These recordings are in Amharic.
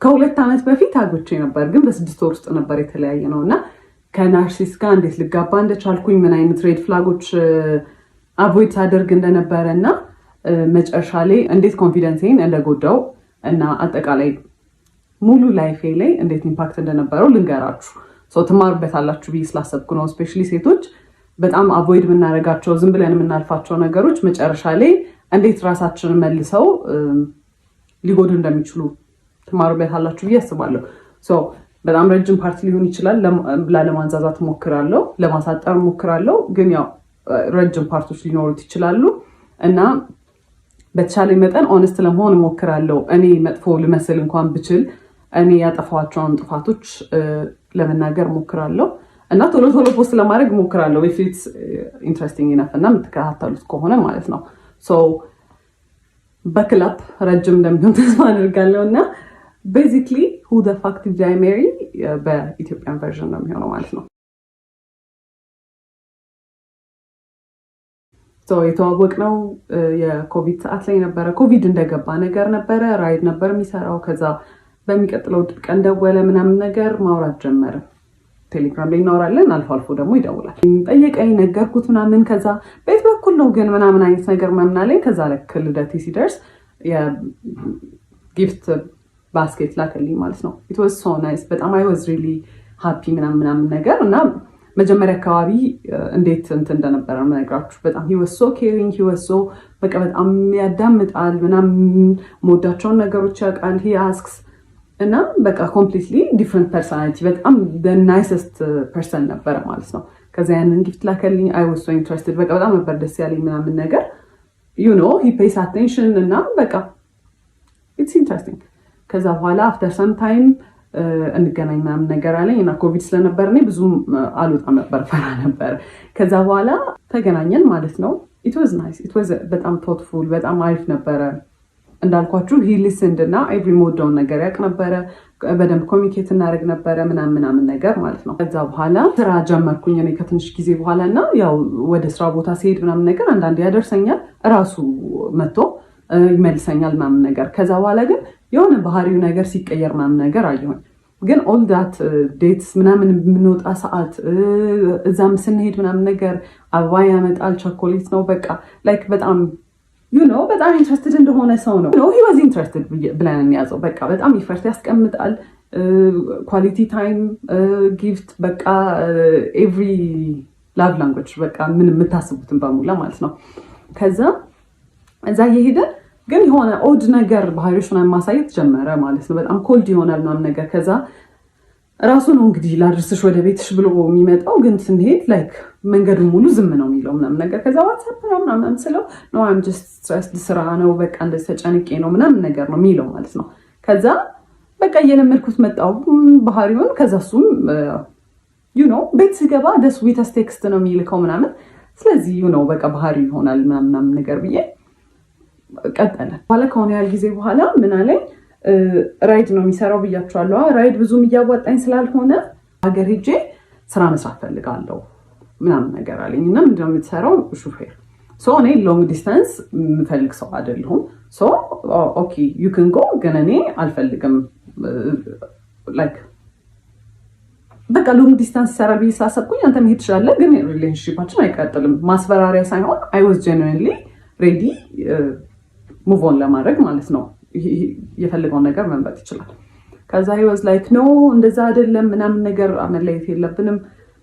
ከ2 ዓመት በፊት አግብቼ ነበር፣ ግን በ6 ወር ውስጥ ነበር የተለያየ ነውና ከናርሲስ ጋር እንዴት ልጋባ እንደቻልኩኝ ምን አይነት ሬድ ፍላጎች አቮይድ ሳደርግ እንደነበረና መጨረሻ ላይ እንዴት ኮንፊደንሴን እንደጎዳው እና አጠቃላይ ሙሉ ላይፌ ላይ እንዴት ኢምፓክት እንደነበረው ልንገራችሁ። ትማሩበታላችሁ ብዬ ስላሰብኩ ነው። ስፔሻሊ ሴቶች በጣም አቮይድ የምናደርጋቸው ዝም ብለን የምናልፋቸው ነገሮች መጨረሻ ላይ እንዴት ራሳችንን መልሰው ሊጎዱ እንደሚችሉ ትማሩበታላችሁ ብዬ አስባለሁ። በጣም ረጅም ፓርት ሊሆን ይችላል። ላለማንዛዛት ሞክራለሁ፣ ለማሳጠር ሞክራለሁ። ግን ያው ረጅም ፓርቶች ሊኖሩት ይችላሉ እና በተቻለ መጠን ኦነስት ለመሆን ሞክራለሁ። እኔ መጥፎ ልመስል እንኳን ብችል እኔ ያጠፋቸውን ጥፋቶች ለመናገር ሞክራለሁ እና ቶሎ ቶሎ ፖስት ለማድረግ ሞክራለሁ። if it's interesting enough እና የምትከታተሉት ከሆነ ማለት ነው። በክላፕ ረጅም እንደሚሆን ተስፋ አድርጋለሁ እና basically who the fuck did I marry በኢትዮጵያን ቨርዥን ነው የሚሆነው ማለት ነው። የተዋወቅነው የኮቪድ ሰዓት ላይ ነበረ። ኮቪድ እንደገባ ነገር ነበረ። ራይድ ነበር የሚሰራው። ከዛ በሚቀጥለው ቀን ደወለ ምናምን ነገር ማውራት ጀመረ። ቴሌግራም ላይ እናወራለን፣ አልፎ አልፎ ደግሞ ይደውላል። ጠየቀኝ፣ ነገርኩት ምናምን። ከዛ ቤት በኩል ነው ግን ምናምን አይነት ነገር ምናምን አለኝ። ከዛ ልክ ልደቴ ሲደርስ የጊፍት ባስኬት ላከልኝ ማለት ነው። it was so nice በጣም I was really happy ምናምን ነገር እና መጀመሪያ አካባቢ እንዴት እንደነበረ የምነግራችሁ በጣም he was so caring, he was so በቃ በጣም ያዳምጣል ምናምን ሞዳቸውን ነገሮች ያውቃል። he asks እና በቃ completely different personality በጣም the nicest person ነበረ ማለት ነው። ከዛ ያንን ጊፍት ላከልኝ I was so interested በቃ በጣም ነበር ደስ ያለኝ ምናምን ነገር you know he pays attention እና በቃ it's interesting። ከዛ በኋላ after some time እንገናኝ ምናምን ነገር አለኝ እና ኮቪድ ስለነበር እኔ ብዙም አልወጣም ነበር፣ ፈራ ነበር። ከዛ በኋላ ተገናኘን ማለት ነው። it was nice, it was በጣም thoughtful በጣም አሪፍ ነበረ። እንዳልኳችሁ he listened እና every ሞዳውን ነገር ያውቅ ነበረ። በደንብ ኮሚኒኬት እናደርግ ነበረ ምናምን ነገር ማለት ነው። ከዛ በኋላ ስራ ጀመርኩኝ እኔ ከትንሽ ጊዜ በኋላ እና ያው ወደ ስራ ቦታ ሲሄድ ምናምን ነገር አንዳንዴ ያደርሰኛል፣ እራሱ መጥቶ ይመልሰኛል ምናምን ነገር። ከዛ በኋላ ግን የሆነ ባህሪው ነገር ሲቀየር ምናምን ነገር አየሁኝ። ግን all that dates ምናምን የምንወጣ ሰዓት እዛም ስንሄድ ምናምን ነገር አበባ ያመጣል፣ ቸኮሌት ነው በቃ ላይክ በጣም you know በጣም ኢንትረስትድ እንደሆነ ሰው ነው። he was interested ብለን እንያዘው። በቃ በጣም ኢፈርት ያስቀምጣል። ኳሊቲ ታይም ጊፍት በቃ ኤቭሪ ላቭ ላንጉዌጅ በቃ ምን የምታስቡትን በሙላ ማለት ነው። ከዛ እዛ እየሄደ ግን የሆነ ኦድ ነገር ባህሪዎች ምናምን ማሳየት ጀመረ ማለት ነው። በጣም ኮልድ ይሆናል ምናምን ነገር። ከዛ ራሱ ነው እንግዲህ ላድርስሽ ወደ ቤትሽ ብሎ የሚመጣው፣ ግን ስንሄድ ላይክ መንገዱን ሙሉ ዝም ነው የሚለው ምናምን ነገር። ከዛ ዋትስአፕ ምናምን ስለው ነው I'm just stressed ስራ ነው በቃ እንደዚህ ተጨንቄ ነው ምናምን ነገር ነው የሚለው ማለት ነው። ከዛ በቃ እየለመድኩት መጣው ባህሪውን። ከዛ እሱም you know ቤት ሲገባ the sweetest text ነው የሚልከው ምናምን። ስለዚህ you know በቃ ባህሪው ይሆናል ምናምን ነገር ብዬ ቀጠለ። በኋላ ከሆነ ያህል ጊዜ በኋላ ምን አለኝ ራይድ ነው የሚሰራው ብያቸዋለሁ። ራይድ ብዙም እያዋጣኝ ስላልሆነ ሀገር ሄጄ ስራ መስራት ፈልጋለሁ ምናምን ነገር አለኝ እና ምንድነው የምትሰራው? ሹፌር። እኔ ሎንግ ዲስታንስ የምፈልግ ሰው አይደለሁም። ኦኬ ዩ ካን ጎ፣ ግን እኔ አልፈልግም ላይክ በቃ ሎንግ ዲስታንስ ይሰራል ብዬ ስላሰብኩኝ አንተ መሄድ ትችላለህ፣ ግን ሪሌሽንሺፓችን አይቀጥልም። ማስፈራሪያ ሳይሆን I was genuinely ready ሙቭ ኦን ለማድረግ ማለት ነው። የፈለገውን ነገር መምረጥ ይችላል። ከዛ he was like no እንደዛ አይደለም ምናምን ነገር መለየት የለብንም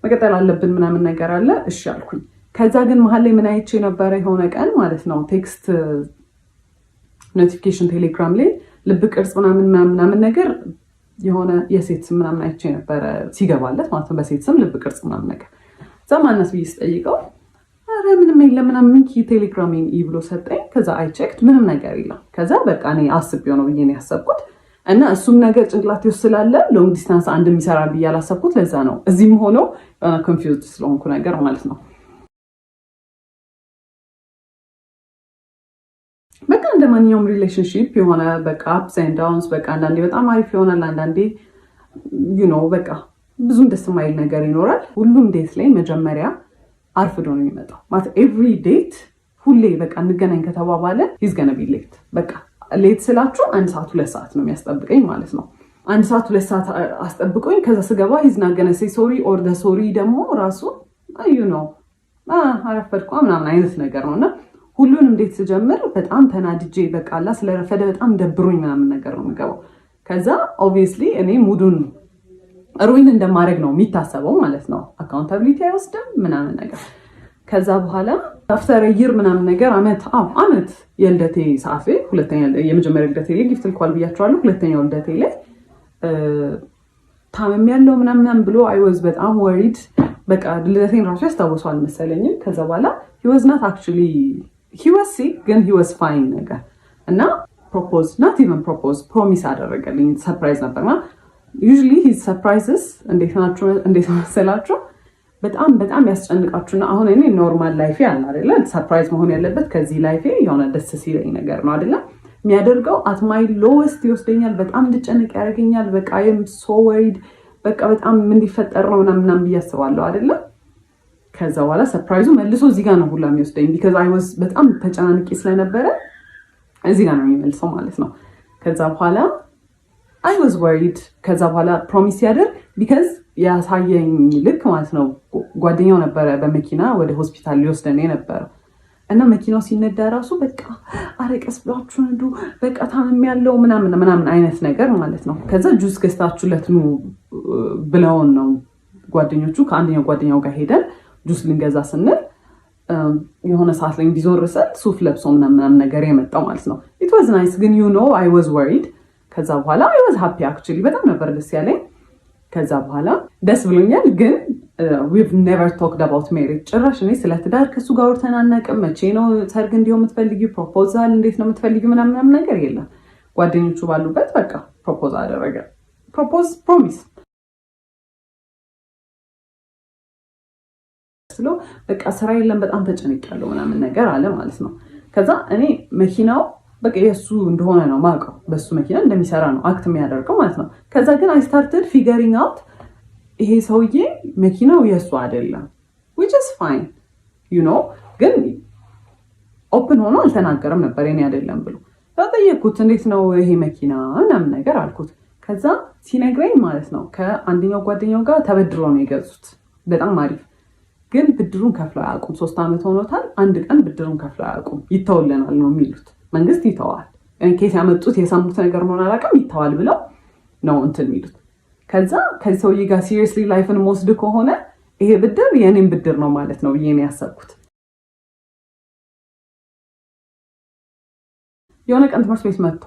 መቀጠል አለብን ምናምን ነገር አለ። እሺ አልኩኝ። ከዛ ግን መሀል ላይ ምን አይቼ ነበረ የሆነ ቀን ማለት ነው ቴክስት ኖቲፊኬሽን ቴሌግራም ላይ ልብ ቅርጽ ምናምን ነገር የሆነ የሴት ስም ምናምን አይቼ ነበረ ሲገባለት ማለት ነው። በሴት ስም ልብ ቅርጽ ምናምን ነገር ዘማናስ ብዬ ስጠይቀው አረ ምንም የለም ምናምን ቴሌግራሜን ብሎ ሰጠኝ። ከዛ አይ ቼክድ ምንም ነገር የለም። ከዛ በቃ እኔ አስቤው ነው ብዬ ነው ያሰብኩት እና እሱም ነገር ጭንቅላቴ ውስጥ ስላለ ሎንግ ዲስታንስ አንድ የሚሰራል ብዬ አላሰብኩት። ለዛ ነው እዚህም ሆኖ ኮንፊውዝድ ስለሆንኩ ነገር ማለት ነው። በቃ እንደማንኛውም ሪሌሽንሺፕ የሆነ በቃ አፕስ ኤንድ ዳውንስ በቃ አንዳንዴ በጣም አሪፍ ይሆናል፣ አንዳንዴ you know በቃ ብዙም ደስ የማይል ነገር ይኖራል። ሁሉም ዴት ላይ መጀመሪያ አርፍዶ ነው የሚመጣው ማለት ኤቭሪ ዴት ሁሌ በቃ እንገናኝ ከተባባለ he's gonna be late። በቃ ሌት ስላችሁ 1 ሰዓት 2 ሰዓት ነው የሚያስጠብቀኝ ማለት ነው። 1 ሰዓት 2 ሰዓት አስጠብቆኝ ከዛ ስገባ he's not gonna say sorry or the sorry ደግሞ ራሱ you know አረፈድኩ ምናምን አይነት ነገር ነውና ሁሉን እንዴት ስጀምር በጣም ተናድጄ በቃ አላ ስለረፈደ በጣም ደብሮኝ ምናምን ነገር ነው የምገባው። ከዛ obviously እኔ ሙዱን ሩይን እንደማድረግ ነው የሚታሰበው ማለት ነው። አካውንታቢሊቲ አይወስድም ምናምን ነገር። ከዛ በኋላ አፍተር ይር ምናምን ነገር አመት የልደቴ ሰዓት ላይ ሁለተኛ የመጀመሪያ ልደቴ ላይ ጊፍት ልኳል ብያቸዋለሁ። ሁለተኛው ልደቴ ላይ ታመም ያለው ምናምን ብሎ I was በጣም worried። በቃ ልደቴን ራሱ ያስታውሰዋል መሰለኝ። ከዛ በኋላ he was not actually he was sick ግን he was fine ነገር እና propose not even propose promise አደረገልኝ። ሰርፕራይዝ ነበርና usually his surprises እንዴት መሰላችሁ በጣም ያስጨንቃችሁና አሁን እኔ ኖርማል ላይፌ አለ አይደለ ሰርፕራይዝ መሆን ያለበት ከዚህ ላይፌ የሆነ ደስ ሲለኝ ነገር ነው አይደለ የሚያደርገው at my lowest ይወስደኛል። በጣም እንድጨነቅ ያደርገኛል። በቃ I am so worried በቃ በጣም ምን ሊፈጠር ነው ምናምን ብያስባለሁ አይደለ። ከዛ በኋላ ሰርፕራይዙ መልሶ እዚህ ጋር ነው ሁላ የሚወስደኝ because I was በጣም ተጨናንቄ ስለነበረ እዚህ ጋር ነው የሚመልሰው ማለት ነው። ከዛ በኋላ I was worried ከዛ በኋላ ፕሮሚስ ያደርግ because ያሳየኝ ልክ ማለት ነው ጓደኛው ነበረ በመኪና ወደ ሆስፒታል ሊወስደኝ ነበር እና መኪናው ሲነዳ ራሱ በቃ አረቀስ ብላችሁ ነዱ በቃ ታመም ያለው ምናምን አይነት ነገር ማለት ነው። ከዛ ጁስ ገዝታችሁለት ነው ብለውን ነው ጓደኞቹ ከአንደኛው ጓደኛው ጋር ሄደን ጁስ ልንገዛ ስንል የሆነ ሰዓት ላይ እንዲዞር ሰጥ ሱፍ ለብሶ ምናምን ነገር የመጣው ማለት ነው። it was nice ግን you know I was worried። ከዛ በኋላ I was happy actually በጣም ነበር ደስ ያለኝ። ከዛ በኋላ ደስ ብሎኛል ግን we've never talked about marriage ጭራሽ እኔ ስለ ትዳር ከሱ ጋር ወርተናናቅም። መቼ ነው ሰርግ እንዲሆን የምትፈልጊው ፕሮፖዛል እንዴት ነው የምትፈልጊው ምናምን ነገር የለም። ጓደኞቹ ባሉበት በቃ ፕሮፖዝ አደረገ። ፕሮሚስ ስለ በቃ ስራ የለም በጣም ተጨንቄያለሁ ምናምን ነገር አለ ማለት ነው። ከዛ እኔ መኪናው በቃ የሱ እንደሆነ ነው ማውቀው በሱ መኪና እንደሚሰራ ነው አክት የሚያደርገው ማለት ነው። ከዛ ግን I started figuring out ይሄ ሰውዬ መኪናው የሱ አይደለም which is fine you know ግን ኦፕን ሆኖ አልተናገረም ነበር የኔ አይደለም ብሎ ተጠየቅኩት እንዴት ነው ይሄ መኪና ምናምን ነገር አልኩት። ከዛ ሲነግረኝ ማለት ነው ከአንደኛው ጓደኛው ጋር ተበድሮ ነው የገዙት በጣም አሪፍ ግን ብድሩን ከፍለው አያውቁም። 3 አመት ሆኖታል። አንድ ቀን ብድሩን ከፍለው አያውቁም። ይተውልናል ነው የሚሉት። መንግስት ይተዋል ኬስ ያመጡት የሰሙት ነገር ነው አላውቅም ይተዋል ብለው ነው እንትን የሚሉት። ከዛ ከዚህ ሰውዬ ጋር ሲሪየስሊ ላይፍን ወስድ ከሆነ ይሄ ብድር የኔም ብድር ነው ማለት ነው ብዬ ነው ያሰብኩት። የሆነ ቀን ትምህርት ቤት መጥቶ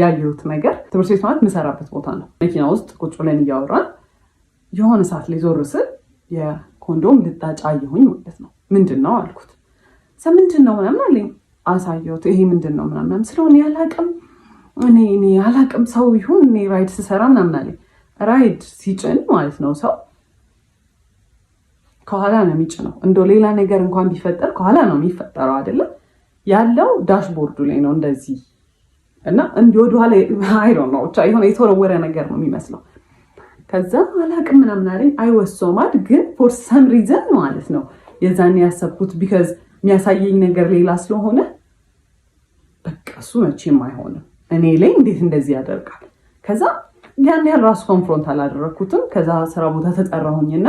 ያየሁት ነገር ትምህርት ቤት ማለት የምሰራበት ቦታ ነው። መኪና ውስጥ ቁጭ ብለን እያወራን የሆነ ሰዓት ላይ ዞር ስል የኮንዶም ልጣጭ አየሁኝ ማለት ነው። ምንድን ነው አልኩት። ምንድን ነው ምናምን አለኝ። አሳየሁት። ይሄ ምንድን ነው ምናምን ስለሆነ ያላቅም እኔ ያላቅም ሰው ይሁን እኔ ራይድ ስሰራ ምናምን አለኝ። ራይድ ሲጭን ማለት ነው ሰው ከኋላ ነው የሚጭነው። እንደው ሌላ ነገር እንኳን ቢፈጠር ከኋላ ነው የሚፈጠረው አይደለም ያለው ዳሽቦርዱ ላይ ነው እንደዚህ እና እንዲህ ወደ ኋላ አይ ዶንት ኖ ብቻ የሆነ የተወረወረ ነገር ነው የሚመስለው። ከዛ አላቅም ምናምን አለኝ። I was so mad ግን for some reason ማለት ነው የዛኔ ያሰብኩት because የሚያሳየኝ ነገር ሌላ ስለሆነ በቃ እሱ መቼም አይሆንም እኔ ላይ እንዴት እንደዚህ ያደርጋል። ከዛ ያን ያህል ራሱ ኮንፍሮንት አላደረኩትም። ከዛ ስራ ቦታ ተጠራሁኝና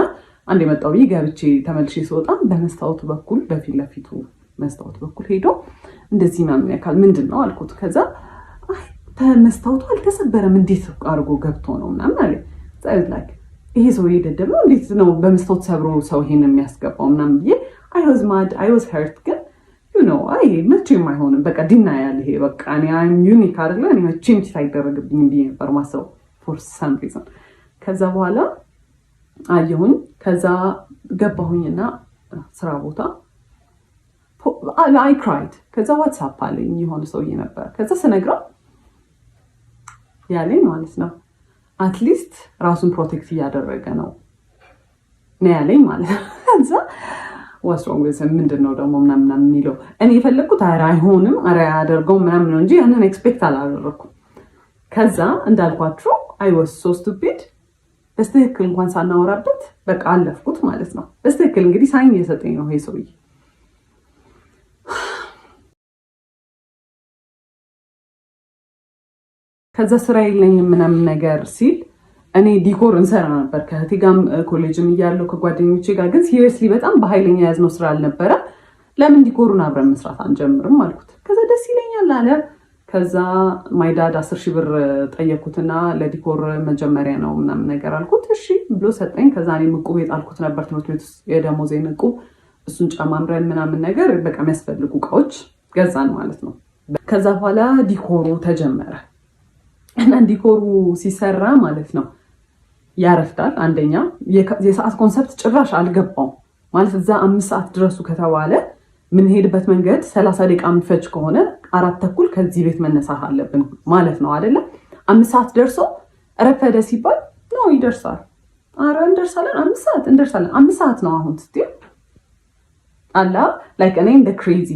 አንድ የመጣው ገብቼ ተመልሼ ስወጣ በመስታወቱ በኩል በፊት ለፊቱ መስታወት በኩል ሄዶ እንደዚህ ምናምን ያካል ምንድን ነው አልኩት። ከዛ መስታወቱ አልተሰበረም እንዴት አድርጎ ገብቶ ነው ምናምን አለ። ይሄ ሰው ደደብ ነው እንዴት ነው በመስታወት ሰብሮ ሰው ይሄን የሚያስገባው ምናምን ብዬ I was mad I was hurt ግን you know መቼም አይሆንም በቃ ዲናያል ይሄ በቃ እኔ I'm unique አይደለ እኔ መቼም ሳይደረግብኝ ብዬ ነበር ማሰብ for some reason። ከዛ በኋላ አየሁኝ። ከዛ ገባሁኝና ስራ ቦታ I cried። ከዛ ዋትስአፕ አለኝ የሆነ ሰውዬ ነበር። ከዛ ስነግረው ያለኝ ማለት ነው አትሊስት ራሱን ፕሮቴክት እያደረገ ነው ያለኝ ማለት ነው። ከዛ ወስሮም ምንድነው ደግሞ ምናምን የሚለው እኔ የፈለግኩት አይሆንም አያደርገውም ምናምን ነው እንጂ ያንን ኤክስፔክት አላደረኩም። ከዛ እንዳልኳችሁ I was so stupid በስትክክል እንኳን ሳናወራበት በቃ አለፍኩት ማለት ነው። በስትክክል እንግዲህ ሳይን እየሰጠኝ ነው ይሄ ሰውዬ። ከዛ ስራ የለኝም ምናምን ነገር ሲል እኔ ዲኮር እንሰራ ነበር ከእህቴ ጋርም ኮሌጅም እያለሁ ከጓደኞቼ ጋር። ግን ሲሪየስሊ በጣም በኃይለኛ ያዝነው ስራ አልነበረ። ለምን ዲኮሩን አብረን መስራት አንጀምርም አልኩት። ከዛ ደስ ይለኛል አለ። ከዛ ማይዳድ 10 ሺህ ብር ጠየኩትና ለዲኮር መጀመሪያ ነው ምናምን ነገር አልኩት። እሺ ብሎ ሰጠኝ። ከዛ እኔም ዕቁብ የጣልኩት ነበር ትምህርት ቤት ውስጥ የደሞዜን ዕቁብ፣ እሱን ጨማምረን ምናምን ነገር በቃ የሚያስፈልጉ እቃዎች ገዛን ማለት ነው። ከዛ በኋላ ዲኮሩ ተጀመረ እና ዲኮሩ ሲሰራ ማለት ነው ያረፍዳል። አንደኛ የሰዓት ኮንሰፕት ጭራሽ አልገባውም ማለት እዛ 5 ሰዓት ድረሱ ከተባለ ምንሄድበት መንገድ 30 ደቂቃ የሚፈጅ ከሆነ 4:30 ከዚህ ቤት መነሳት አለብን ማለት ነው አይደለም። 5 ሰዓት ደርሶ ረፈደ ሲባል ነው ይደርሳል። አረ እንደርሳለን፣ 5 ሰዓት እንደርሳለን። 5 ሰዓት ነው አሁን ስትይ አላ ላይክ እኔ እንደ ክሬዚ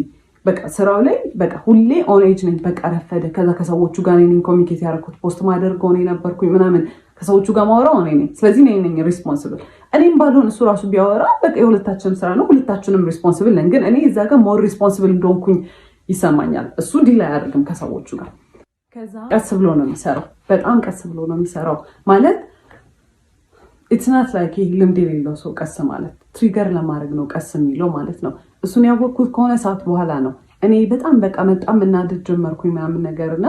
በቃ ስራው ላይ በቃ ሁሌ ኦን ኤጅ ነኝ። በቃ ረፈደ። ከዛ ከሰዎቹ ጋር ነኝ ኮሚኒኬት ያደረኩት፣ ፖስት ማደርገው እኔ ነበርኩኝ ምናምን፣ ከሰዎቹ ጋር ማወራው እኔ ነኝ። ስለዚህ እኔ ነኝ ሪስፖንሲብል። እኔም ባልሆን እሱ ራሱ ቢያወራ በቃ የሁለታችንም ስራ ነው፣ ሁለታችንም ሪስፖንሲብል ነን። ግን እኔ እዛ ጋር ሞር ሪስፖንሲብል እንደሆንኩኝ ይሰማኛል። እሱ ዲል አያደርግም ከሰዎቹ ጋር። ከዛ ቀስ ብሎ ነው የሚሰራው፣ በጣም ቀስ ብሎ ነው የሚሰራው ማለት ኢትስ ናት ላይክ ልምድ የሌለው ሰው ቀስ ማለት ትሪገር ለማድረግ ነው ቀስ የሚለው ማለት ነው። እሱን ያወቅኩት ከሆነ ሰዓት በኋላ ነው። እኔ በጣም በቃ በጣም እናድድ ጀመርኩኝ ምናምን ነገር እና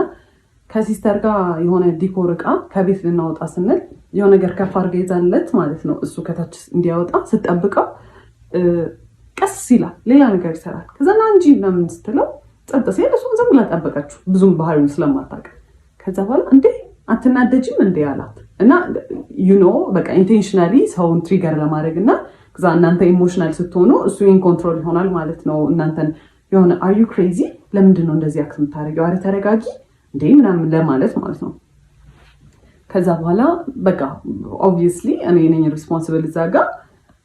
ከሲስተር ጋር የሆነ ዲኮር እቃ ከቤት ልናወጣ ስንል የሆነ ነገር ከፍ አድርጋ ይዛለት ማለት ነው። እሱ ከታች እንዲያወጣ ስጠብቀው ቀስ ይላል፣ ሌላ ነገር ይሰራል። ከዛ ና እንጂ ምናምን ስትለው ጸጥ ሲል እሱን ዝም ብላ ጠበቀችው፣ ብዙም ባህሪውን ስለማታውቅ። ከዛ በኋላ እንዴ አትናደጅም እንዴ አላት እና ዩኖ በቃ ኢንቴንሽናሊ ሰውን ትሪገር ለማድረግ እና ከዛ እናንተ ኢሞሽናል ስትሆኑ እሱ ኢን ኮንትሮል ይሆናል ማለት ነው። እናንተን የሆነ አር ዩ ክሬዚ ለምንድን ነው እንደዚህ አክት የምታደርጊው? አረ ተረጋጊ እንዴ ምናምን ለማለት ማለት ነው። ከዛ በኋላ በቃ ኦብቪየስሊ እኔ ነኝ ሪስፖንሲብል እዛ ጋር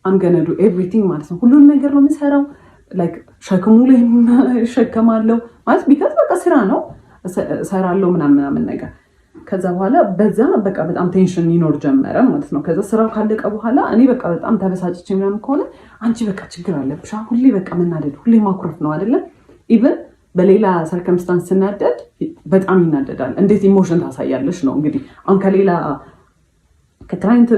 አም ገነ ዱ ኤቭሪቲንግ ማለት ነው። ሁሉን ነገር ነው የምሰራው። ላይክ ሸክሙ ላይ እሸከማለሁ ማለት ቢካዝ በቃ ስራ ነው እሰራለሁ ምናምን ነገር። ከዛ በኋላ በዛ በቃ በጣም ቴንሽን ይኖር ጀመረ ማለት ነው። ከዛ ስራው ካለቀ በኋላ እኔ በቃ በጣም ተበሳጭቼ ምናምን ከሆነ አንቺ በቃ ችግር አለብሽ ሁሌ በቃ መናደድ፣ ሁሌ ማኩረፍ ነው አይደለም። ኢቨን በሌላ ሰርከምስታንስ ስናደድ በጣም ይናደዳል። እንዴት ኢሞሽን ታሳያለሽ ነው እንግዲህ። አሁን ከሌላ ከክላይንት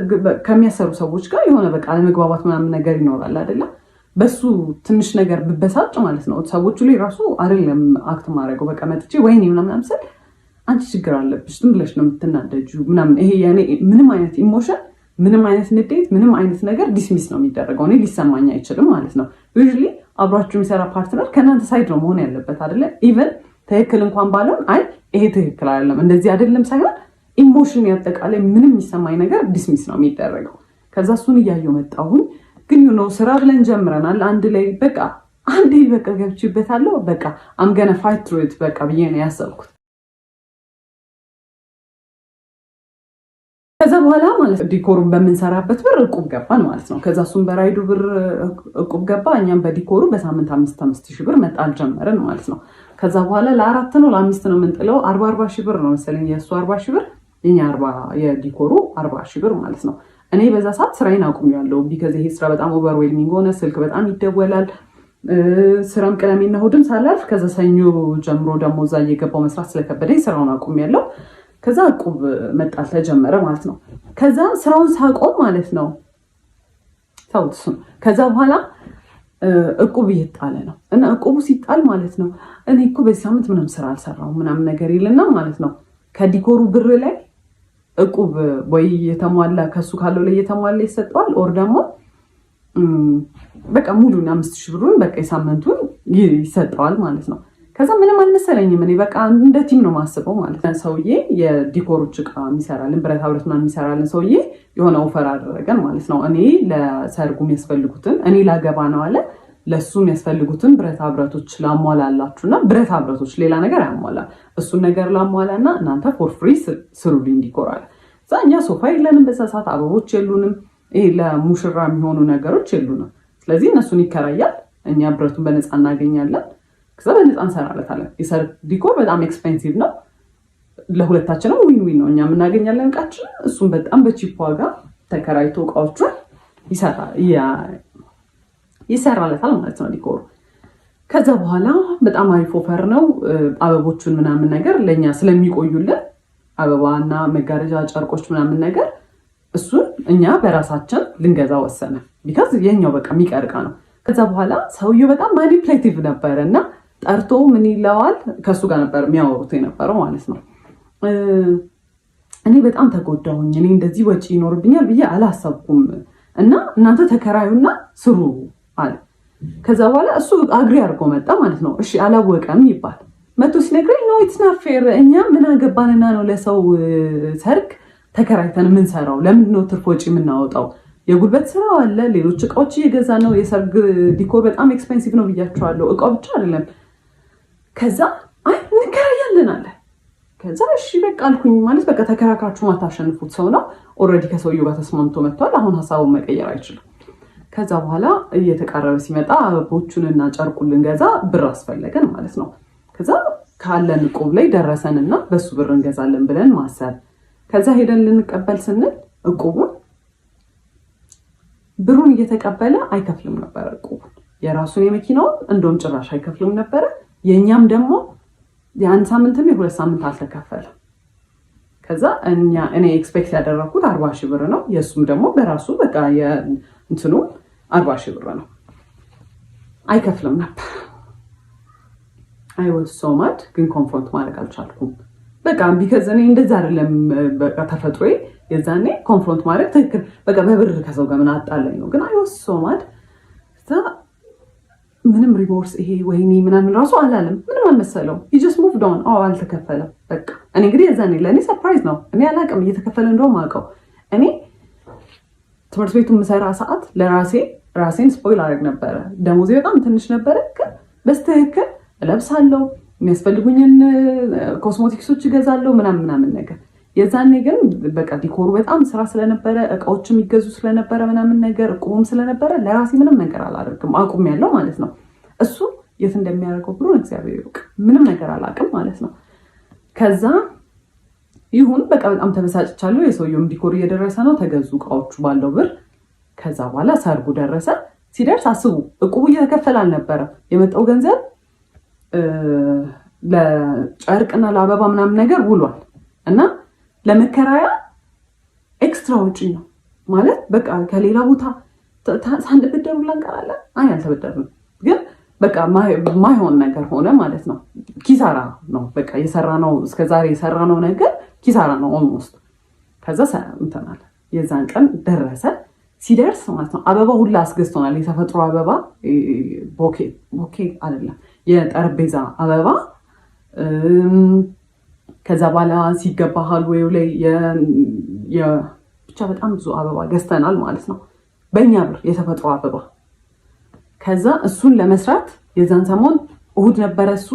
ከሚያሰሩ ሰዎች ጋር የሆነ በቃ አለመግባባት ምናምን ነገር ይኖራል አይደለም። በሱ ትንሽ ነገር ብበሳጭ ማለት ነው ሰዎቹ ላይ ራሱ አይደለም አክት ማድረገው በቃ መጥቼ ወይኔ ምናምን ስል አንቺ ችግር አለብሽ ዝም ብለሽ ነው የምትናደጁ ምናምን። ይሄ ያኔ ምንም አይነት ኢሞሽን፣ ምንም አይነት ንዴት፣ ምንም አይነት ነገር ዲስሚስ ነው የሚደረገው። እኔ ሊሰማኝ አይችልም ማለት ነው። ዩዥሊ አብሯችሁ የሚሰራ ፓርትነር ከእናንተ ሳይድ ነው መሆን ያለበት አይደለ? ኢቨን ትክክል እንኳን ባለውን አይ ይሄ ትክክል አይደለም እንደዚህ አይደለም ሳይሆን ኢሞሽን ያጠቃላይ ምንም የሚሰማኝ ነገር ዲስሚስ ነው የሚደረገው። ከዛ እሱን እያየው መጣሁኝ። ግን ነው ስራ ብለን ጀምረናል አንድ ላይ በቃ አንዴ በቃ ገብቼበታለሁ በቃ አም ገና ፋይት ትሩ ኢት በቃ ብዬ ነው ያሰብኩት። ከዛ በኋላ ማለት ዲኮሩን በምንሰራበት ብር ዕቁብ ገባን ማለት ነው። ከዛ እሱም በራይዱ ብር ዕቁብ ገባ፣ እኛም በዲኮሩ በሳምንት 5 ሺህ ብር መጣል ጀመረን ማለት ነው። ከዛ በኋላ ለ4 ነው ለ5 ነው የምንጥለው 40 ሺህ ብር ነው መሰለኝ የእሱ 40 ሺህ ብር የኛ 40 የዲኮሩ 40 ሺህ ብር ማለት ነው። እኔ በዛ ሰዓት ስራዬን አቁሜያለሁ። ቢካዝ ይሄ ስራ በጣም ኦቨርዌልሚንግ ሆነ። ስልክ በጣም ይደወላል። ስራም ቅዳሜና እሑድም ሳላልፍ ከዛ ሰኞ ጀምሮ ደግሞ እዛ እየገባው መስራት ስለከበደኝ ስራውን አቁሜያለሁ። ከዛ ዕቁብ መጣል ተጀመረ ማለት ነው። ከዛ ስራውን ሳቆም ማለት ነው ታውትሱ ከዛ በኋላ ዕቁብ እየጣለ ነው እና ዕቁቡ ሲጣል ማለት ነው እኔ እኮ በዚህ ሳምንት ምንም ስራ አልሰራሁም ምናምን ነገር ይልና ማለት ነው ከዲኮሩ ብር ላይ ዕቁብ ወይ የተሟላ ከሱ ካለው ላይ የተሟላ ይሰጠዋል ኦር ደግሞ በቃ ሙሉና 5000 ብሩን በቃ የሳምንቱን ይሰጠዋል ማለት ነው። ከዛ ምንም አልመሰለኝም። እኔ በቃ እንደ ቲም ነው ማስበው ማለት ነው። ሰውዬ የዲኮሮች ዕቃ የሚሰራልን ብረታ ብረት ምናምን የሚሰራልን ሰውዬ የሆነ ኦፈር አደረገን ማለት ነው። እኔ ለሰርጉ የሚያስፈልጉትን እኔ ላገባ ነው አለ ለሱ የሚያስፈልጉትን ብረታ ብረቶች ላሟላላችሁና ብረታ ብረቶች ሌላ ነገር ያሟላል እሱን ነገር ላሟላና እናንተ ፎር ፍሪ ስሩልኝ ዲኮር አለ። እዛ እኛ ሶፋ የለንም በዛ ሰዓት አበቦች የሉንም፣ ይሄ ለሙሽራ የሚሆኑ ነገሮች የሉንም። ስለዚህ እነሱን ይከራያል፣ እኛ ብረቱን በነፃ እናገኛለን። ከዛ በነፃ እንሰራለታለን። የሰርግ ዲኮር በጣም ኤክስፔንሲቭ ነው፣ ለሁለታችንም ዊን ዊን ነው። እኛ የምናገኛለን እቃችን፣ እሱም በጣም በቺፕ ዋጋ ተከራይቶ እቃዎቹን ይሰራለታል ማለት ነው ዲኮሩ። ከዛ በኋላ በጣም አሪፍ ኦፈር ነው። አበቦቹን ምናምን ነገር ለእኛ ስለሚቆዩልን አበባና መጋረጃ ጨርቆች ምናምን ነገር እሱን እኛ በራሳችን ልንገዛ ወሰነ። ቢካዝ የኛው በቃ የሚቀርቃ ነው። ከዛ በኋላ ሰውየው በጣም ማኒፕሌቲቭ ነበረ እና ጠርቶ ምን ይለዋል፣ ከእሱ ጋር ነበር የሚያወሩት የነበረው ማለት ነው። እኔ በጣም ተጎዳሁኝ፣ እኔ እንደዚህ ወጪ ይኖርብኛል ብዬ አላሰብኩም እና እናንተ ተከራዩና ስሩ አለ። ከዛ በኋላ እሱ አግሪ አድርጎ መጣ ማለት ነው። እሺ አላወቀም ይባል መቶ ሲነግረኝ ነው ኢትስ ናት ፌር፣ እኛ ምን አገባንና ነው ለሰው ሰርግ ተከራይተን የምንሰራው? ለምንድን ነው ትርፍ ወጪ የምናወጣው? የጉልበት ስራ አለ፣ ሌሎች እቃዎች እየገዛ ነው። የሰርግ ዲኮር በጣም ኤክስፔንሲቭ ነው ብያቸዋለሁ። እቃው ብቻ አይደለም። ከዛ አይ እንከራያለን አለ። ከዛ እሺ በቃ አልኩኝ። ማለት በቃ ተከራክራችሁ ማታሸንፉት ሰው ነው። ኦልሬዲ ከሰውየው ጋር ተስማምቶ መጥቷል። አሁን ሀሳቡን መቀየር አይችልም። ከዛ በኋላ እየተቃረበ ሲመጣ አበቦቹንና ጨርቁን ልንገዛ ብር አስፈለገን ማለት ነው። ከዛ ካለን እቁብ ላይ ደረሰንና በሱ ብር እንገዛለን ብለን ማሰብ። ከዛ ሄደን ልንቀበል ስንል እቁቡን ብሩን እየተቀበለ አይከፍልም ነበር። እቁቡን የራሱን የመኪናውን እንደውም ጭራሽ አይከፍልም ነበረ። የእኛም ደግሞ የአንድ ሳምንትም የሁለት ሳምንት አልተከፈለም። ከዛ እኔ ኤክስፔክት ያደረኩት 40 ሺህ ብር ነው። የእሱም ደግሞ በራሱ በቃ እንትኑ 40 ሺህ ብር ነው። አይከፍልም ነበር። አይወስ ሶማድ ግን ኮንፍሮንት ማድረግ አልቻልኩም። በቃ ቢከዝ እኔ እንደዛ አይደለም በቃ ተፈጥሮዬ። የዛኔ ኮንፍሮንት ማድረግ ትክክል በቃ በብር ከሰው ጋር ምን አጣላኝ ነው። ግን አይወስ ሶማድ ምንም ሪሞርስ ይሄ ወይኔ ምናምን ራሱ አላለም። ምንም አልመሰለው። ሂ ጀስት ሙቭድ ኦን። አልተከፈለም በቃ። እኔ እንግዲህ የዛኔ ለእኔ ሰርፕራይዝ ነው። እኔ አላውቅም እየተከፈለ እንደውም አውቀው። እኔ ትምህርት ቤቱ የምሰራ ሰዓት ራሴን ስፖይል አደረግ ነበረ። ደሞዜ በጣም ትንሽ ነበረ፣ ግን በስትክክል እለብሳለሁ፣ የሚያስፈልጉኝን ኮስሞቲክሶች እገዛለሁ ምናምን ነገር። የዛኔ ግን በቃ ዲኮሩ በጣም ስራ ስለነበረ እቃዎች የሚገዙ ስለነበረ ምናምን ነገር እቁቡም ስለነበረ ለራሴ ምንም ነገር አላደርግም። አቁም ያለው ማለት ነው። እሱ የት እንደሚያደርገው ብሎ እግዚአብሔር ይወቅ። ምንም ነገር አላውቅም ማለት ነው። ከዛ ይሁን በቃ በጣም ተበሳጭቻለሁ። የሰውየውም ዲኮር እየደረሰ ነው። ተገዙ እቃዎቹ ባለው ብር። ከዛ በኋላ ሰርጉ ደረሰ። ሲደርስ አስቡ እቁቡ እየተከፈለ አልነበረም። የመጣው ገንዘብ ለጨርቅና ለአበባ ምናምን ነገር ውሏል እና ለመከራያ ኤክስትራ ወጪ ነው ማለት በቃ ከሌላ ቦታ ሳንበደር ብላ እንቀራለን። አይ አልተበደርንም፣ ግን በቃ ማይሆን ነገር ሆነ ማለት ነው። ኪሳራ ነው በቃ የሰራነው እስከዛሬ የሰራነው ነገር ኪሳራ ነው ኦልሞስት። ከዛ እንተናል የዛን ቀን ደረሰ። ሲደርስ ማለት ነው አበባ ሁላ አስገዝቶናል። የተፈጥሮ አበባ ቦኬ አይደለም የጠረጴዛ አበባ። ከዛ በኋላ ሲገባ ሃልዌው ላይ ብቻ በጣም ብዙ አበባ ገዝተናል ማለት ነው በእኛ ብር የተፈጥሮ አበባ። ከዛ እሱን ለመስራት የዛን ሰሞን እሁድ ነበረ። እሱ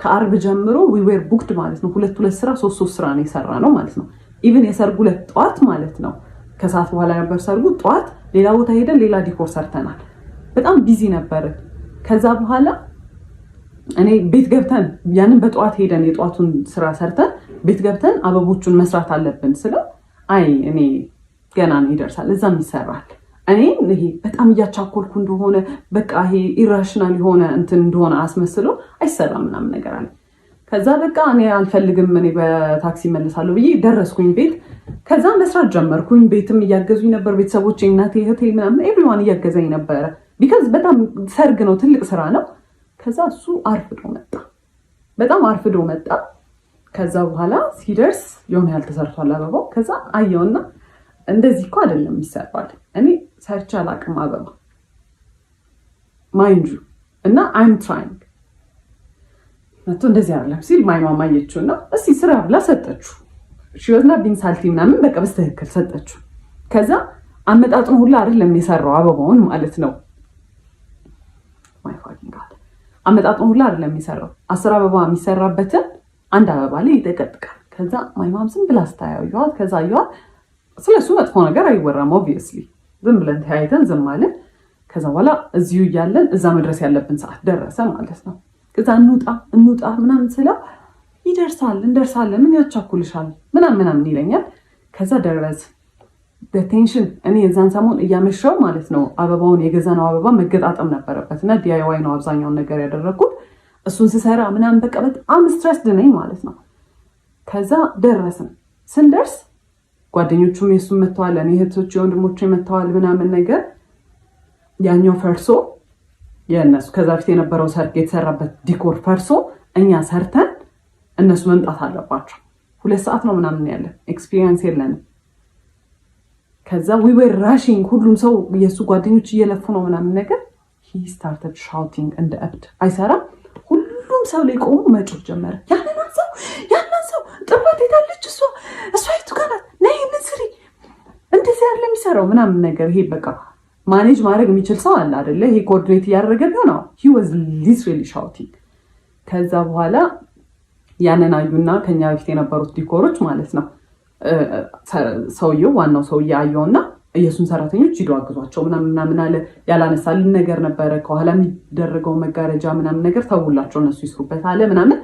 ከአርብ ጀምሮ ዊዌር ቡክድ ማለት ነው። ሁለት ስራ ሶስት ስራ ነው የሰራ ነው ማለት ነው። ኢቭን የሰርጉ ዕለት ጠዋት ማለት ነው ከሰዓት በኋላ ነበር ሰርጉ። ጠዋት ሌላ ቦታ ሄደን ሌላ ዲኮር ሰርተናል። በጣም ቢዚ ነበር። ከዛ በኋላ እኔ ቤት ገብተን ያንን በጠዋት ሄደን የጠዋቱን ስራ ሰርተን ቤት ገብተን አበቦቹን መስራት አለብን ስለው አይ እኔ ገና ነው ይደርሳል፣ እዛም ይሰራል። እኔ ይሄ በጣም እያቻኮልኩ እንደሆነ በቃ ይሄ ኢራሽናል የሆነ እንትን እንደሆነ አስመስሎ አይሰራም ምናምን ነገር አለ። ከዛ በቃ እኔ አልፈልግም፣ እኔ በታክሲ መለሳለሁ ብዬ ደረስኩኝ ቤት። ከዛ መስራት ጀመርኩኝ። ቤትም እያገዙኝ ነበር ቤተሰቦቼ፣ እናቴ፣ እህቴ ምናምን ኤቭሪዋን እያገዘኝ ነበረ። ቢካዝ በጣም ሰርግ ነው፣ ትልቅ ስራ ነው። ከዛ እሱ አርፍዶ መጣ፣ በጣም አርፍዶ መጣ። ከዛ በኋላ ሲደርስ የሆነ ያህል ተሰርቷል አበባው። ከዛ አየውና እንደዚህ እኮ አይደለም ይሰራል፣ እኔ ሰርቼ አላውቅም አበባ ማይንድ ዩ እና አይም ትራይንግ መቶ እንደዚህ አይደለም ሲል ማይማማ አየችውና እስቲ ስራ ብላ ሰጠችው። ሽወዝና ቢንሳልቲ ምናምን በቃ በስተክክል ሰጠችው። ከዛ አመጣጡን ሁላ አይደለም የሰራው አበባውን ማለት ነው። ማይ ፋኪንግ ጋድ አመጣጡን ሁላ አይደለም የሰራው። 10 አበባ የሚሰራበትን አንድ አበባ ላይ ይጠቀጥቃል። ከዛ ማይማም ዝም ብላ ስታያዩዋት፣ ከዛ አዩዋት። ስለሱ መጥፎ ነገር አይወራም ኦብቪየስሊ፣ ዝም ብለን ተያይተን ዝም አለን። ከዛ በኋላ እዚሁ እያለን እዛ መድረስ ያለብን ሰዓት ደረሰ ማለት ነው። ከዛ እንውጣ ምናምን ስለው ይደርሳል እንደርሳለን፣ ምን ያቻኩልሻል ምናምን ይለኛል። ከዛ ደረስ በቴንሽን እኔ የዛን ሰሞን እያመሻው ማለት ነው አበባውን የገዛነው አበባ መገጣጠም ነበረበት እና ዲአይዋይ ነው አብዛኛውን ነገር ያደረኩት። እሱን ስሰራ ምናምን በቃ በጣም ስትረስድ ነኝ ማለት ነው። ከዛ ደረስን። ስንደርስ ጓደኞቹም የሱም መተዋል፣ እኔ እህቶች ወንድሞቼ መተዋል ምናምን ነገር ያኛው ፈርሶ የእነሱ ከዛ ፊት የነበረው ሰርግ የተሰራበት ዲኮር ፈርሶ እኛ ሰርተን እነሱ መምጣት አለባቸው። 2 ሰዓት ነው ምናምን ያለን ኤክስፒሪየንስ የለንም። ከዛ we were rushing ሁሉም ሰው የሱ ጓደኞች እየለፉ ነው ምናምን ነገር he started shouting እንደ እብድ አይሰራም። ሁሉም ሰው ላይ ቆሞ መጮህ ጀመረ። ያንን ሰው ጥባት ሄዳለች እሷ የቱ ጋር ናት ነይ ምስሪ እንደዚህ ያለ የሚሰራው ምናምን ነገር ይሄ በቃ ማኔጅ ማድረግ የሚችል ሰው አለ አይደለ? ይሄ ኮኦርዲኔት እያደረገ ነው። he was literally shouting። ከዛ በኋላ ያንን አዩና ከኛ በፊት የነበሩት ዲኮሮች ማለት ነው ሰውየው ዋናው ሰውዬ አየውና የሱን ሰራተኞች ሂዱ አግዟቸው ምናምን አለ። ያላነሳልን ነገር ነበረ ከኋላ የሚደረገው መጋረጃ ምናምን ነገር ተውላቸው እነሱ ይስሩበት አለ ምናምን።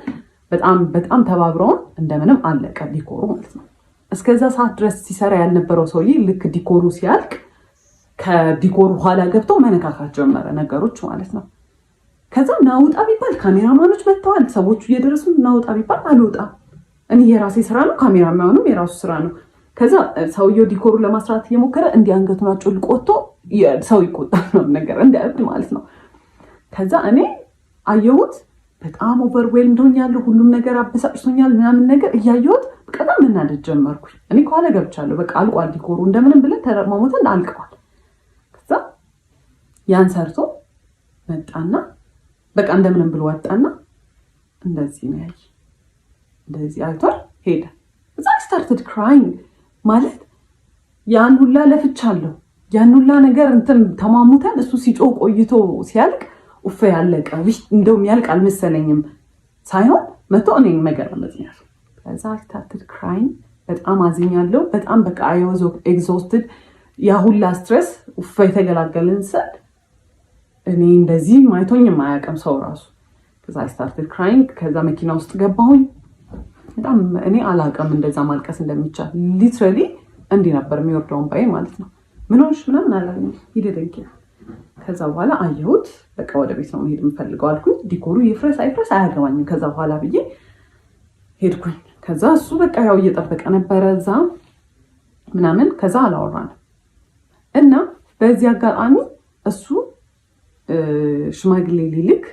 በጣም ተባብረውን እንደምንም አለቀ ዲኮሩ ማለት ነው። እስከዛ ሰዓት ድረስ ሲሰራ ያልነበረው ሰውዬ ልክ ዲኮሩ ሲያልቅ ከዲኮሩ ኋላ ገብቶ መነካካት ጀመረ ነገሮች ማለት ነው። ከዛ ናውጣ ቢባል ካሜራማኖች መጥተዋል፣ ሰዎቹ እየደረሱ ናውጣ ቢባል አልወጣም። እኔ የራሴ ስራ ነው፣ ካሜራማኑም የራሱ ስራ ነው። ከዛ ሰውየው ዲኮሩ ለማስራት እየሞከረ እንዲህ አንገቱን አጮልቆ ወጥቶ ሰው ይቆጣል ነው ነገር እንደ እብድ ማለት ነው። ከዛ እኔ አየሁት በጣም ኦቨርዌልምድ ሆኛለሁ፣ ሁሉም ነገር አበሳጭቶኛል ምናምን ነገር እያየሁት በጣም መናደድ ጀመርኩኝ። እኔ ከኋላ ገብቻለሁ፣ በቃ አልቋል ዲኮሩ እንደምንም ብለን ተረማሞተን አልቀዋል። ከዛ ያን ሰርቶ መጣና በቃ እንደምንም ብሎ ወጣና እንደዚህ ነው ያይ እንደዚህ አይቷል ሄደ። እዛ ስታርትድ ክራይንግ ማለት ያን ሁላ ለፍቻለሁ፣ ያን ሁላ ነገር እንትን ተማሙተን እሱ ሲጮህ ቆይቶ ሲያልቅ ኡፍ ያለቀ እንደውም ያልቅ አልመሰለኝም ሳይሆን መቶ እኔን መገረመት ነው። ከዛ ስታርትድ ክራይንግ በጣም አዝኛለሁ። በጣም በቃ I was exhausted። ያ ሁላ ስትሬስ ኡፍ የተገላገልን ሰድ እኔ እንደዚህ ማይቶኝም አያውቅም ሰው ራሱ። ከዛ ስታርትድ ክራይንግ። ከዛ መኪና ውስጥ ገባሁኝ። በጣም እኔ አላውቅም እንደዛ ማልቀስ እንደሚቻል። ሊትራሊ እንዲህ ነበር የሚወርደውን ባይ ማለት ነው። ምን ሆንሽ ምናምን አላለኝ ይደደንኪ። ከዛ በኋላ አየሁት በቃ ወደ ቤት ነው መሄድ የምፈልገው አልኩኝ። ዲኮሩ ይፍረስ አይፍረስ አያገባኝም ከዛ በኋላ ብዬ ሄድኩኝ። ከዛ እሱ በቃ ያው እየጠበቀ ነበረ እዛ ምናምን። ከዛ አላወራንም እና በዚህ አጋጣሚ እሱ ሽማግሌ ሊልክ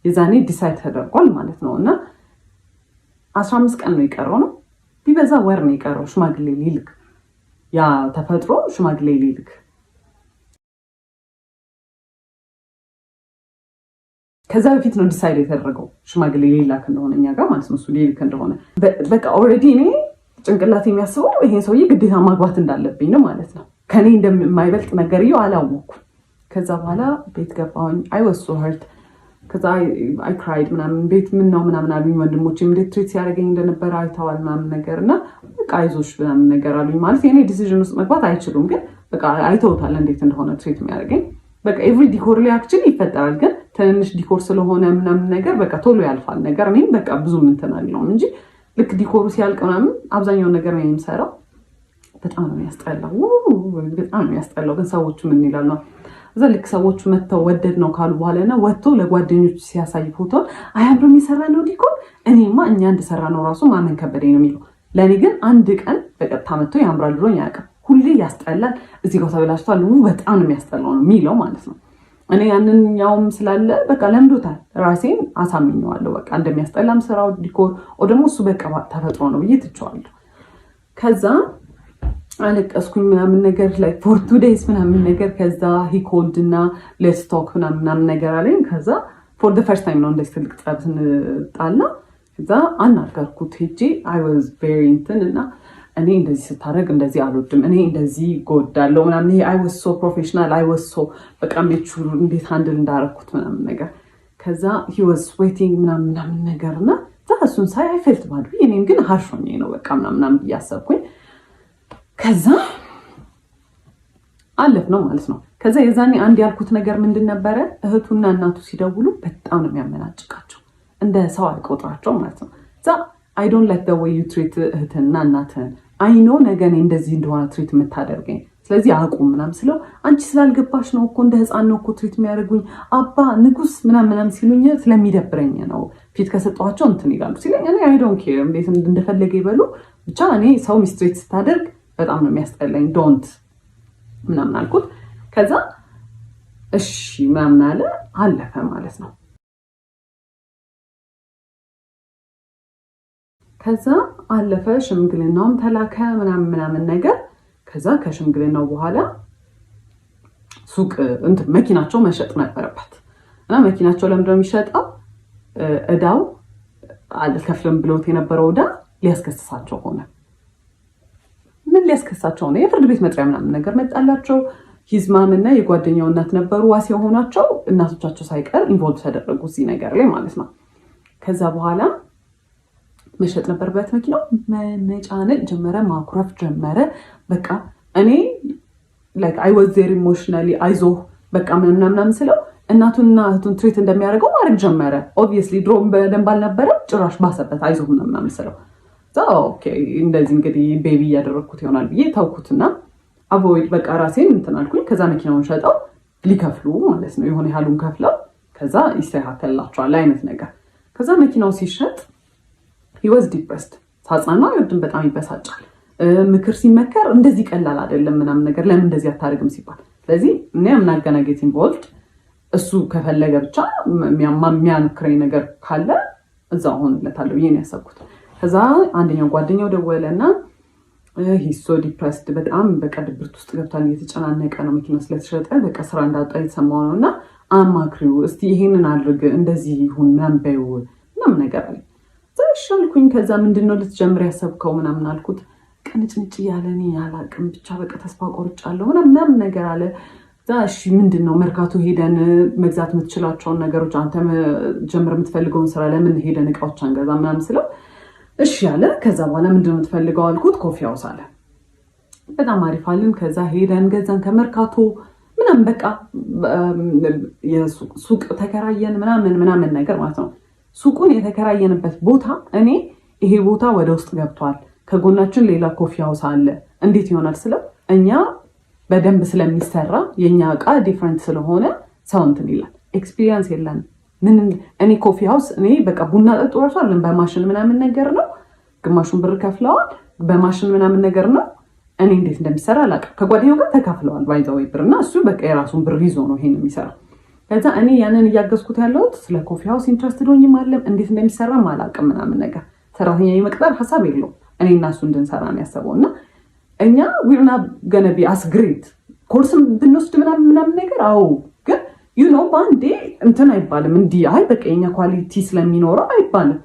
የዛኔ ዲሳይድ ተደርጓል ማለት ነው። እና 15 ቀን ነው የቀረው ነው ቢበዛ ወር ነው የቀረው ሽማግሌ ሊልክ። ያ ተፈጥሮ ሽማግሌ ሊልክ ከዛ በፊት ነው ዲሳይድ የተደረገው ሽማግሌ ሊላክ እንደሆነ እኛ ጋር ማለት ነው። እሱ ሊልክ እንደሆነ በቃ ኦልሬዲ እኔ ጭንቅላት የሚያስበው ይሄን ሰውዬ ግዴታ ማግባት እንዳለብኝ ነው ማለት ነው። ከኔ እንደማይበልጥ ነገርየው አላወኩም። ከዛ በኋላ ቤት ገባሁኝ። I was so hurt። ከዛ I cried ምናምን ቤት ምን ነው ምናምን አሉኝ ወንድሞቼ እንዴት ትሪት ሲያደርገኝ እንደነበረ አይተዋል ምናምን ነገር እና በቃ አይዞሽ ምናምን ነገር አሉኝ። ማለት የኔ ዲሲዥን ውስጥ መግባት አይችሉም ግን በቃ አይተውታል እንዴት እንደሆነ ትሪት የሚያደርገኝ። በቃ ኤቭሪ ዲኮር ላይ አክቹሊ ይፈጠራል ግን ትንሽ ዲኮር ስለሆነ ምናምን ነገር በቃ ቶሎ ያልፋል ነገር። እኔም በቃ ብዙ እንትን አልለውም እንጂ ልክ ዲኮሩ ሲያልቅ ምናምን አብዛኛውን ነገር ነው የምሰራው። በጣም ነው የሚያስጠላው፣ በጣም ነው የሚያስጠላው። ግን ሰዎቹ ምን ይላሉ እዛ ልክ ሰዎቹ መተው ወደድ ነው ካሉ በኋላና ወጥቶ ለጓደኞቹ ሲያሳይ ፎቶ አያምሩ የሚሰራ ነው ዲኮር። እኔማ እኛ እንደሰራ ነው ራሱ ማመን ከበደኝ ነው የሚለው። ለኔ ግን አንድ ቀን በቀጥታ መጥቶ ያምራል ብሎኝ አያውቅም። ሁሌ ያስጠላል፣ እዚህ ጋር ተበላሽቷል፣ በጣም ነው የሚያስጠላው ነው የሚለው ማለት ነው። እኔ ያንኛውም ስላለ በቃ ለምዶታል፣ ራሴን አሳምኘዋለሁ በቃ እንደሚያስጠላም ስራው ዲኮር ደግሞ እሱ በቃ ተፈጥሮ ነው ብዬ ትቼዋለሁ። ከዛ አለቀስኩኝ ምናምን ነገር ላይ ፎር 2 days ምናምን ነገር። ከዛ ሂ ኮልድ እና ሌትስ ቶክ ምናምን ነገር አለኝ። ከዛ ፎር ዘ ፈርስት ታይም ነው እንደዚህ ትልቅ ጸብ ስንጣላ። ከዛ አናገርኩት ሄጄ I was very እንትን እና እኔ እንደዚህ ስታደርግ እንደዚህ አልወድም፣ እኔ እንደዚህ ጎዳለው ምናምን። ይሄ I was so professional I was so በቃ ሜቹር እንዴት ሃንድል እንዳረኩት ምናምን ነገር። ከዛ he was sweating ምናምን ነገር እና እሱን ሳይ I felt bad። እኔም ግን harsh ነው በቃ ምናምን እያሰብኩኝ ከዛ አለፍ ነው ማለት ነው። ከዛ የዛኔ አንድ ያልኩት ነገር ምንድን ነበረ? እህቱና እናቱ ሲደውሉ በጣም ነው የሚያመናጭቃቸው፣ እንደ ሰው አይቆጥራቸው ማለት ነው። ዛ I don't like the way you treat እህትና እናትህን። I know ነገ እኔ እንደዚህ እንደሆነ ትሪት የምታደርገኝ ስለዚህ አቁም ምናምን ስለው አንቺ ስላልገባሽ ነው እኮ እንደ ህፃን ነው እኮ ትሪት የሚያደርጉኝ አባ ንጉስ ምናምን ሲሉኝ ስለሚደብረኝ ነው ፊት ከሰጠኋቸው እንትን ይላሉ ሲለኝ እኔ I don't care እንዴት እንደፈለገ ይበሉ ብቻ እኔ ሰው ሚስትሬት ስታደርግ በጣም ነው የሚያስጠላኝ ዶንት ምናምን አልኩት። ከዛ እሺ ምናምን አለ አለፈ ማለት ነው። ከዛ አለፈ ሽምግልናውም ተላከ ምናምን ነገር። ከዛ ከሽምግልናው በኋላ ሱቅ መኪናቸው መሸጥ ነበረበት እና መኪናቸው ለምንድነው የሚሸጠው? እዳው አልከፍልም ብሎት የነበረው እዳ ሊያስከስሳቸው ሆነ። ምን ሊያስከስሳቸው ሆነ? የፍርድ ቤት መጥሪያ ምናምን ነገር መጣላቸው። ሂዝማም እና የጓደኛው እናት ነበሩ ዋስ የሆናቸው። እናቶቻቸው ሳይቀር ኢንቮልቭ ተደረጉ እዚህ ነገር ላይ ማለት ነው። ከዛ በኋላ መሸጥ ነበረበት መኪናው። መነጫነጭ ጀመረ፣ ማኩረፍ ጀመረ። በቃ እኔ I was there emotionally አይዞህ በቃ ምናምን ስለው እናቱንና እህቱን ትሪት እንደሚያደርገው ማድረግ ጀመረ። ኦብቪየስሊ ድሮም በደንብ አልነበረም፣ ጭራሽ ባሰበት። አይዞህ ምናምን ስለው ኦኬ እንደዚህ እንግዲህ ቤቢ እያደረግኩት ይሆናል ብዬ ታውኩትና አቮይድ በቃ ራሴን እንትን አልኩኝ። ከዛ መኪናውን ሸጠው ሊከፍሉ ማለት ነው የሆነ ያህሉን ከፍለው ከዛ ይስተካከልላቸዋል አይነት ነገር። ከዛ መኪናው ሲሸጥ he was depressed። ሳጽናና ይወድም በጣም ይበሳጫል። ምክር ሲመከር እንደዚህ ቀላል አይደለም ምናምን ነገር ለምን እንደዚህ አታደርግም ሲባል፣ ስለዚህ እኔ ምናገናጌት ኢንቮልቭድ እሱ ከፈለገ ብቻ የሚያምክረኝ ነገር ካለ እዛው ሆንለታለሁ ብዬ ነው ያሰብኩት። ከዛ አንደኛው ጓደኛው ደወለና he's so depressed በጣም በቃ ድብርት ውስጥ ገብቷል፣ እየተጨናነቀ ነው መኪናው ስለተሸጠ በቃ ስራ እንዳጣ የተሰማው ነውና አማክሪው እስቲ ይሄንን አድርግ እንደዚህ ይሁን ምናምን በይው ምናምን ነገር አለ። ዛሻልኩኝ ከዛ ምንድነው ልትጀምር ያሰብከው ምናምን አልኩት። ቅንጭንጭ ያለ እኔ አላቅም ብቻ በቃ ተስፋ ቆርጫለሁ ምናምን ነገር አለ። እሺ ምንድነው መርካቶ ሄደን መግዛት የምትችላቸውን ነገሮች አንተ ጀምር የምትፈልገውን ስራ ለምን ሄደን እቃዎች አንገዛ ምናምን ስለው እሺ ያለ። ከዛ በኋላ ምንድነው የምትፈልገው አልኩት። ኮፊ ሃውስ አለ። በጣም አሪፍ አለን። ከዛ ሄደን ገዛን ከመርካቶ ምናምን በቃ የሱቅ ተከራየን ምናምን ነገር ማለት ነው። ሱቁን የተከራየንበት ቦታ እኔ ይሄ ቦታ ወደ ውስጥ ገብቷል፣ ከጎናችን ሌላ ኮፊ ሃውስ አለ፣ እንዴት ይሆናል ስለው እኛ በደንብ ስለሚሰራ የኛ እቃ ዲፍረንት ስለሆነ ሰው እንትን ይላል። ኤክስፒሪየንስ የለን ምን እኔ ኮፊ ሃውስ እኔ በቃ ቡና ጠጡ ራሷል በማሽን ምናምን ነገር ነው። ግማሹን ብር ከፍለዋል በማሽን ምናምን ነገር ነው። እኔ እንዴት እንደሚሰራ አላውቅም። ከጓደኛው ጋር ተካፍለዋል ባይዘው ብርና እሱ በቃ የራሱን ብር ይዞ ነው ይሄን የሚሰራው። ከዛ እኔ ያንን እያገዝኩት ያለሁት ስለ ኮፊ ሃውስ ኢንትረስትድ ሆኜም አለም እንዴት እንደሚሰራ አላውቅም ምናምን ነገር። ሰራተኛ የመቅጠር ሐሳብ የለውም። እኔ እና እሱ እንድንሰራ ነው ያሰበውና እኛ we're not gonna be as great ኮርስም ብንወስድ ምናምን ነገር አዎ፣ ግን ባንዴ እንትን አይባልም እንዲህ አይ በቃ የኛ ኳሊቲ ስለሚኖረው አይባልም።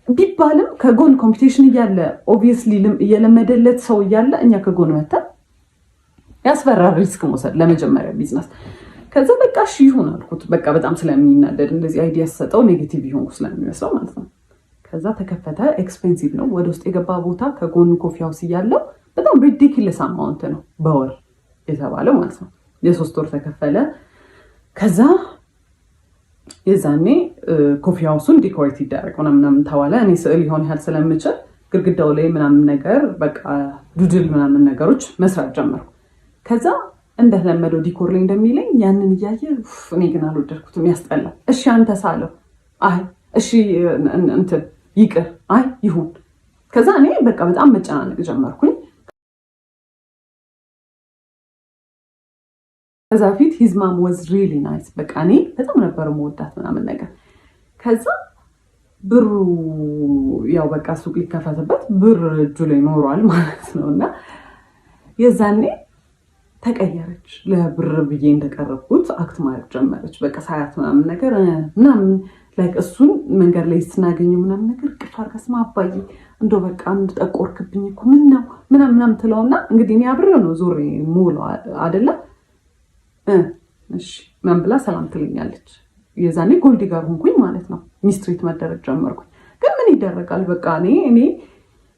ቢባልም ከጎን ኮምፒቲሽን እያለ ኦብቪየስሊ እየለመደለት ሰው እያለ እኛ ከጎን መተን ያስፈራል ሪስክ መውሰድ ለመጀመሪያ ቢዝነስ። ከዛ በቃ እሺ ይሁን አልኩት። በቃ በጣም ስለሚናደድ እንደዚህ አይዲያ ሰጠው ኔጌቲቭ ይሆንኩ ስለሚመስለው ማለት ነው። ከዛ ተከፈተ። ኤክስፔንሲቭ ነው። ወደ ውስጥ የገባ ቦታ ከጎን ኮፊ ሃውስ እያለው በጣም ሪዲኩለስ አማውንት ነው በወር የተባለው ማለት ነው። የ3 ወር ተከፈለ። ከዛ የዛኔ ኮፊ ሃውሱን ዲኮሬት ይደረግ ምናምን ተባለ። እኔ ስዕል ይሆን ያህል ስለምችል ግድግዳው ላይ ምናምን ነገር በቃ ዱድል ምናምን ነገሮች መስራት ጀመርኩ። ከዛ እንደተለመደው ዲኮር ላይ እንደሚለኝ ያንን እያየ እኔ ግን አልወደድኩትም፣ ያስጠላል። እሺ አንተ ሳለው አይ እሺ እንትን ይቅር አይ ይሁን። ከዛ እኔ በቃ በጣም መጨናነቅ ጀመርኩኝ። ከዛ ፊት his mom was really nice በቃ እኔ በጣም ነበር መወዳት ምናምን ነገር። ከዛ ብሩ ያው በቃ ሱቅ ሊከፈትበት ብር እጁ ላይ ኖሯል ማለት ነውና የዛኔ ተቀየረች። ለብር ብዬ እንደቀረብኩት አክት ማድረግ ጀመረች። በቃ ሳያት ምናምን ነገር ምናምን ላይክ እሱን መንገድ ላይ ስናገኘው ምናምን ነገር ቅፋር ከስማ አባዬ እንደው በቃ እንድጠቆርክብኝ እኮ ምን ነው ምናምን ትለውና እንግዲህ እኔ አብሬው ነው ዞሬ ሙሉ አይደለ እሺ ምን ብላ ሰላም ትለኛለች። የዛኔ ጎልዲ ጋር ሆንኩኝ ማለት ነው። ሚስትሪት መደረግ ጀመርኩኝ። ግን ምን ይደረጋል በቃ እኔ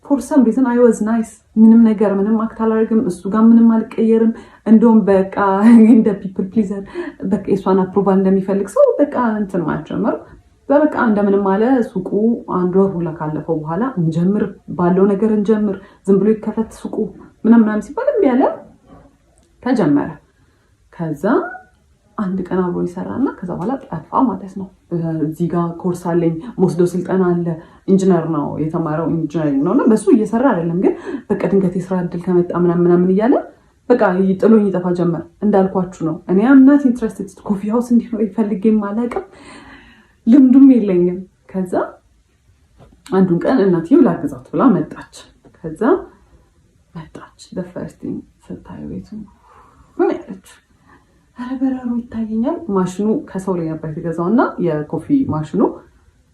for some reason I was nice ምንም ነገር ምንም አክት አላደርግም፣ እሱ ጋር ምንም አልቀየርም። እንደውም በቃ እንደ people pleaser በቃ እሷን አፕሮቫል እንደሚፈልግ ሰው በቃ እንትን ማለት ጀመርኩ። በቃ እንደምንም አለ ሱቁ 1 ወር ሁላ ካለፈው በኋላ እንጀምር ባለው ነገር እንጀምር፣ ዝም ብሎ ይከፈት ሱቁ ምናምን ሲባል እምቢ አለ። ተጀመረ። ከዛ አንድ ቀን አብሮ ይሰራና ከዛ በኋላ ጠፋ ማለት ነው። እዚህ ጋር ኮርስ አለኝ ወስዶ ስልጠና አለ። ኢንጂነር ነው የተማረው ኢንጂነሪንግ ነውና በሱ እየሰራ አይደለም፣ ግን በቃ ድንገት የስራ እድል ከመጣ ምናምን እያለ በቃ ጥሎኝ ይጠፋ ጀመር። እንዳልኳችሁ ነው እኔ አምናት ኢንትረስትድ ኮፊ ሃውስ እንዲኖር ይፈልጌም አላውቅም፣ ልምዱም የለኝም። ከዛ አንዱን ቀን እናትየው ላግዛት ብላ መጣች። ከዛ መጣች ለፈርስቲንግ ስታዩ ቤቱ ምን ያለች በረሮ ይታየኛል። ማሽኑ ከሰው ላይ ነበር የተገዛው እና የኮፊ ማሽኑ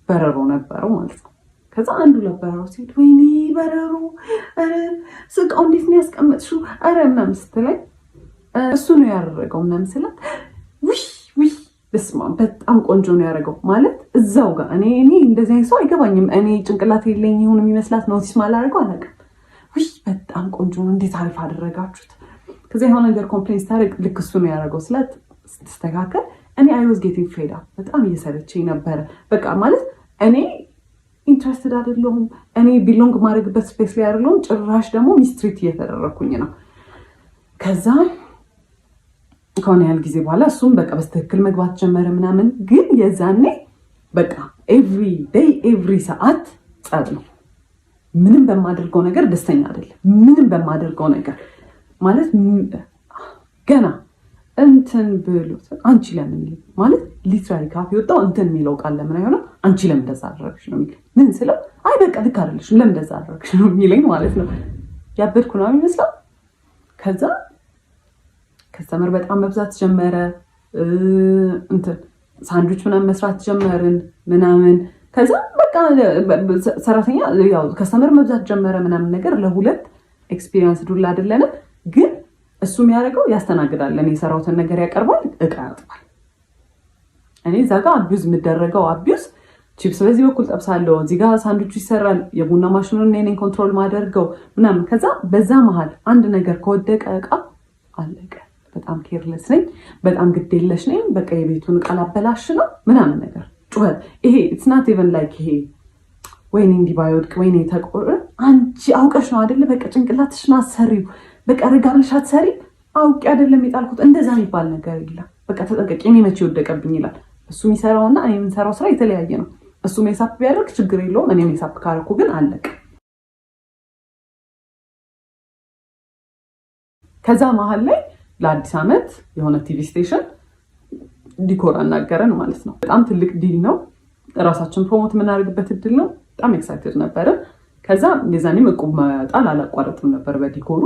በረሮ ነበረው ማለት ነው። ከዛ አንዱ ለበረሮ ሲሄድ ወይኔ በረሮ ስቃው እንዴት ነው ያስቀመጥሽው ምናምን ስትለኝ እሱ ነው ያደረገው ምናምን ስላት ውይ በስመ አብ በጣም ቆንጆ ነው ያደረገው ማለት እዛው ጋር እኔ እንደዚህ አይነት ሰው አይገባኝም። እኔ ጭንቅላት የለኝ ይሁን የሚመስላት ኖቲስ ማላደርገው አላውቅም። ውይ በጣም ቆንጆ ነው እንዴት አሪፍ አደረጋችሁት። ከዛ የሆነ ነገር ኮምፕሌን ስታደርግ ልክ እሱ ነው ያደረገው ስላት ስትስተካከል እኔ አይ ዋዝ ጌቲንግ ፌድ አፕ በጣም እየሰለቸኝ ነበረ። በቃ ማለት እኔ ኢንትረስትድ አይደለሁም፣ እኔ ቢሎንግ ማድረግበት ስፔስ ላይ አይደለሁም፣ ጭራሽ ደግሞ ሚስትሪት እየተደረኩኝ ነው። ከዛ ከሆነ ያህል ጊዜ በኋላ እሱም በቃ በስትክክል መግባት ጀመረ ምናምን። ግን የዛኔ በቃ ኤቭሪ ዴይ ኤቭሪ ሰዓት ጸብ ነው። ምንም በማደርገው ነገር ደስተኛ አይደለም። ምንም በማደርገው ነገር ማለት ገና እንትን ብሎት አንቺ ለምን ማለት ሊትራሊ ካፍ የወጣው እንትን የሚለው ቃል ለምን አይሆንም? አንቺ ለምን እንደዛ አደረግሽ ነው የሚል። ምን ስለው አይ በቃ ልክ አይደለሽም ለምን እንደዛ አደረግሽ ነው የሚለኝ ማለት ነው። ያበድኩ ነው የሚመስለው። ከዛ ከስተመር በጣም መብዛት ጀመረ። እንትን ሳንድዊች ምናምን መስራት ጀመርን ምናምን። ከዛ በቃ ሰራተኛ ያው ከስተመር መብዛት ጀመረ ምናምን ነገር ለሁለት ኤክስፒሪየንስ ዱላ አይደለንም። ግን እሱ የሚያደርገው ያስተናግዳል፣ እኔ የሰራሁትን ነገር ያቀርባል፣ እቃ ያጥባል። እኔ እዛ ጋር አቢዩዝ የምደረገው አቢዩዝ ቺፕስ በዚህ በኩል ጠብሳለሁ፣ እዚህ ጋር ሳንድዊቹ ይሰራል፣ የቡና ማሽኑን እኔ ኮንትሮል ማደርገው ምናምን። ከዛ በዛ መሀል አንድ ነገር ከወደቀ እቃ አለቀ። በጣም ኬርለስ ነኝ፣ በጣም ግዴለሽ ነኝ። በቃ የቤቱን እቃ ላበላሽ ነው ምናምን ነገር ጩኸት። ይሄ ኢትስ ናት ኢቨን ላይክ ይሄ ወይኔ እንዲህ ባይወድቅ ወይኔ ተቆረ አንቺ አውቀሽ ነው አይደለ? በቃ ጭንቅላትሽን አሰሪው በቃ ረጋብልሽ አትሰሪ አውቄ አይደለም የጣልኩት። እንደዛ የሚባል ነገር የለም። በቃ ተጠንቀቂ፣ እኔ መቼ ወደቀብኝ ይላል። እሱ የሚሰራውና እኔ የምንሰራው ስራ የተለያየ ነው። እሱ ሜሳፕ ቢያደርግ ችግር የለውም፣ እኔ ሜሳፕ ካረኩ ግን አለቀ። ከዛ መሀል ላይ ለአዲስ ዓመት የሆነ ቲቪ ስቴሽን ዲኮር አናገረን ማለት ነው። በጣም ትልቅ ዲል ነው፣ ራሳችን ፕሮሞት የምናደርግበት እድል ነው። በጣም ኤክሳይትድ ነበረ። ከዛ የዛኔም እቁብ መጣል አላቋረጥም ነበር በዲኮሩ።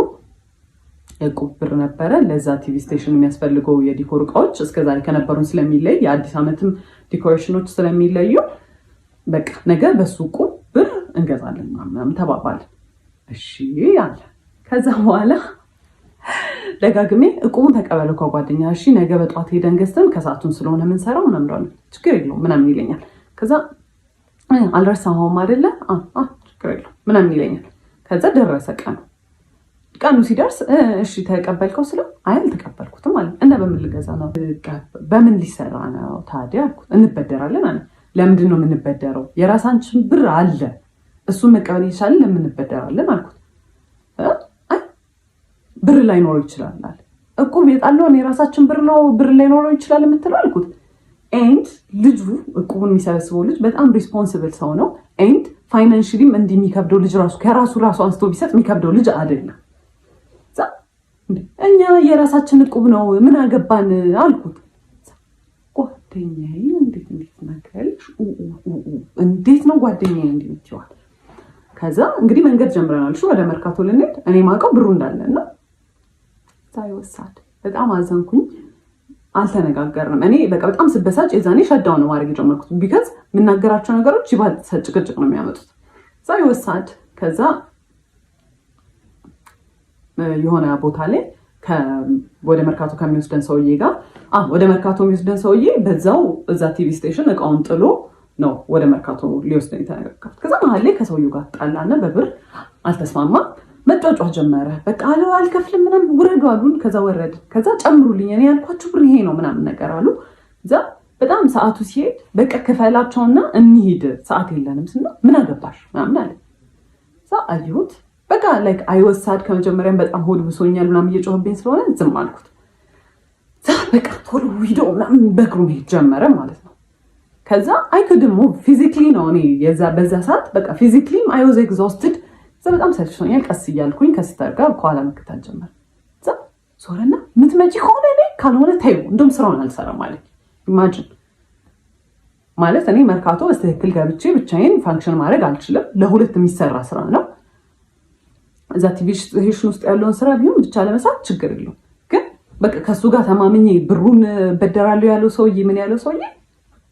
እቁብ ብር ነበረ ለዛ ቲቪ ስቴሽን የሚያስፈልገው የዲኮር እቃዎች እስከዛሬ ከነበሩን ስለሚለይ የአዲስ ዓመትም ዲኮሬሽኖች ስለሚለዩ በቃ ነገ በሱ እቁብ ብር እንገዛለን ምናምን ተባባልን። እሺ አለ። ከዛ በኋላ ደጋግሜ እቁቡን ተቀበለው ከጓደኛ እሺ ነገ በጧት ሄደን ገዝተን ከሰዓቱን ስለሆነ የምንሰራው ምናምን እንደሆነ ችግር የለውም ምናምን ይለኛል። ከዛ አልረሳኸውም አይደለ ችግር የለውም ምናምን ይለኛል። ከዛ ደረሰ ቀኑ ሲደርስ እሺ ተቀበልከው ስለው አይ አልተቀበልኩትም አለ። እና በምን ልገዛ ነው? በምን ሊሰራ ነው ታዲያ አልኩት። እንበደራለን አለ። ለምንድን ነው የምንበደረው? የራሳችን ብር አለ፣ እሱን መቀበል ይቻላል፣ ለምን እንበደራለን አልኩት። አይ ብር ላይኖረው ይችላል አለ። እቁብ የጣለውን የራሳችን ብር ነው፣ ብር ላይኖረው ይችላል የምትለው አልኩት። ኤንድ ልጁ እቁቡን የሚሰበስበው ልጅ በጣም ሪስፖንሲብል ሰው ነው። ኤንድ ፋይናንሽሊም እንዲህ የሚከብደው ልጅ ራሱ ከራሱ አንስቶ ቢሰጥ የሚከብደው ልጅ አይደለም። እኛ የራሳችን እቁብ ነው ምን አገባን አልኩት። ጓደኛዬ እንዴት ነገርሽ? እንዴት ነው ጓደኛዬ እንዴት ይዋል? ከዛ እንግዲህ መንገድ ጀምረናል። እሺ ወደ መርካቶ ልንሄድ እኔ ማውቀው ብሩ እንዳለና ሳይወሳድ በጣም አዘንኩኝ። አልተነጋገርንም። እኔ በቃ በጣም ስበሳጭ የዛኔ ሸዳው ነው ማድረግ የጀመርኩት። ቢካዝ የምናገራቸው ነገሮች ይባል ጭቅጭቅ ነው የሚያመጡት። ሳይወሳድ ከዛ የሆነ ቦታ ላይ ወደ መርካቶ ከሚወስደን ሰውዬ ጋር ወደ መርካቶ የሚወስደን ሰውዬ በዛው እዛ ቲቪ ስቴሽን እቃውን ጥሎ ነው ወደ መርካቶ ሊወስደን የተነጋገርኩት። ከዛ መሀል ላይ ከሰውዬው ጋር ጣላና በብር አልተስማማም። መጫጫ ጀመረ። በቃ አልከፍልም ምናምን ውረዱ አሉን። ከዛ ወረድ። ከዛ ጨምሩልኝ እኔ ያልኳችሁ ብር ይሄ ነው ምናምን ነገር አሉ። እዛ በጣም ሰዓቱ ሲሄድ በቃ ክፈላቸውና እንሂድ ሰዓት የለንም ስና ምን አገባሽ ምናምን አለ። እዛ አየሁት። በቃ ላይክ አይወሳድ ከመጀመሪያም በጣም ሆድ ብሶኛል ምናምን እየጮህብኝ ስለሆነ ዝም አልኩት። በቃ ቶሎ ሂዶ ምናምን በእግሩ መሄድ ጀመረ ማለት ነው። ከዛ አይ ኩድንት ሙቭ ፊዚክሊ ነው እኔ በዛ ሰዓት በቃ ፊዚክሊም አይ ዋዝ ኤግዞስትድ። በጣም ሰልችቶኛል። ቀስ እያልኩኝ ከስተር ጋር ከኋላ መከታተል ጀመር። ዞረና የምትመጪ ከሆነ እኔ ካልሆነ ተይው እንደውም ስራውን አልሰራም ማለት ኢማጂን ማለት እኔ መርካቶ በስትክክል ገብቼ ብቻዬን ፋንክሽን ማድረግ አልችልም። ለሁለት የሚሰራ ስራ ነው። እዛ ቲቪ ስቴሽን ውስጥ ያለውን ስራ ቢሆን ብቻ ለመስራት ችግር የለውም። ግን በቃ ከሱ ጋር ተማምኜ ብሩን በደራለሁ ያለው ሰውዬ ምን ያለው ሰውዬ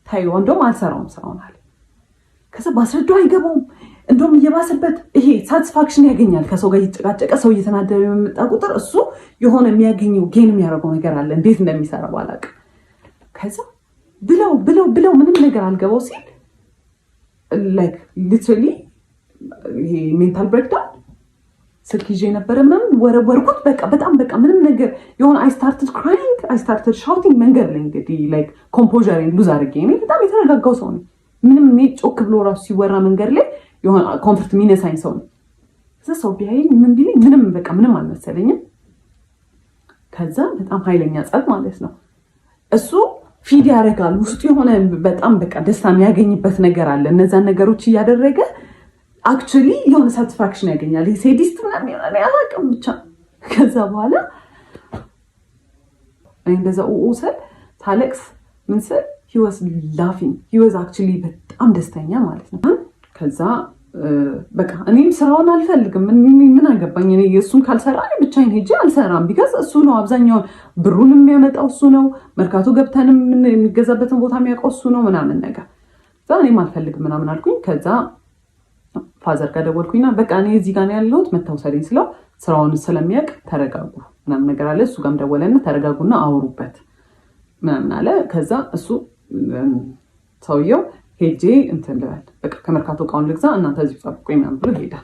ታይው እንደውም አልሰራውም ስራውን አለ። ከዛ ባስረዳው አይገባውም። እንደውም እየባሰበት ይሄ ሳቲስፋክሽን ያገኛል። ከሰው ጋር እየተጨቃጨቀ ሰው እየተናደደ በመጣ ቁጥር እሱ የሆነ የሚያገኘው ጌን የሚያደርገው ነገር አለ። እንዴት እንደሚሰራ ባላውቅም ከዛ ብለው ምንም ነገር አልገባው ሲል ላይክ ሊትራሊ ይሄ ሜንታል ብሬክዳውን ስልክ ይዤ ነበረ ምናምን ወረወርኩት። በጣም ምንም ነገር የሆነ አይ ስታርትድ ክራይንግ አይ ስታርትድ ሻውቲንግ መንገድ ላይ እንግዲህ ላይክ ኮምፖዘሬን ሉዝ አድርጌ እኔ በጣም የተረጋጋው ሰው ነው። ምንም እኔ ጮክ ብሎ ራሱ ሲወራ መንገድ ላይ የሆነ ኮንፈርት የሚነሳኝ ሰው ነው። ከዛ ሰው ቢያየኝ ምን ቢለኝ ምንም አልመሰለኝም። ከዛ በጣም ኃይለኛ ጸብ ማለት ነው። እሱ ፊድ ያደርጋል ውስጡ የሆነ በጣም ደስታ የሚያገኝበት ነገር አለ። እነዛን ነገሮች እያደረገ አክቹዋሊ የሆነ ሳቲስፋክሽን ያገኛል። ሴዲስት ምናምን አላውቅም ብቻ። ከዛ በኋላ እንደዛ ስል ታለቅስ ምን ስል he was laughing he was actually በጣም ደስተኛ ማለት ነው። ከዛ በቃ እኔም ስራውን አልፈልግም ምን አገባኝ እኔ እሱን ካልሰራ ብቻዬን ሄጄ አልሰራም። ቢካዝ እሱ ነው አብዛኛውን ብሩን የሚያመጣው እሱ ነው። መርካቶ ገብተንም የሚገዛበትን ቦታ የሚያውቀው እሱ ነው ምናምን ነገር። ከዛ እኔም አልፈልግም ምናምን አልኩኝ። ከዛ ፋዘር ጋር ደወልኩኝና በቃ እኔ እዚህ ጋር ነው ያለሁት መታወሰልኝ ስለው ስራውን ስለሚያውቅ ተረጋጉ ምናምን ነገር አለ። እሱ ጋርም ደወለና ተረጋጉና አውሩበት ምናምን አለ። ከዛ እሱ ሰውየው ሄጄ እንትን ልበል በቃ ከመርካቶ እቃውን ልግዛ እናንተ እዚህ ጠብቁኝ ምናምን ብሎ ሄዳ።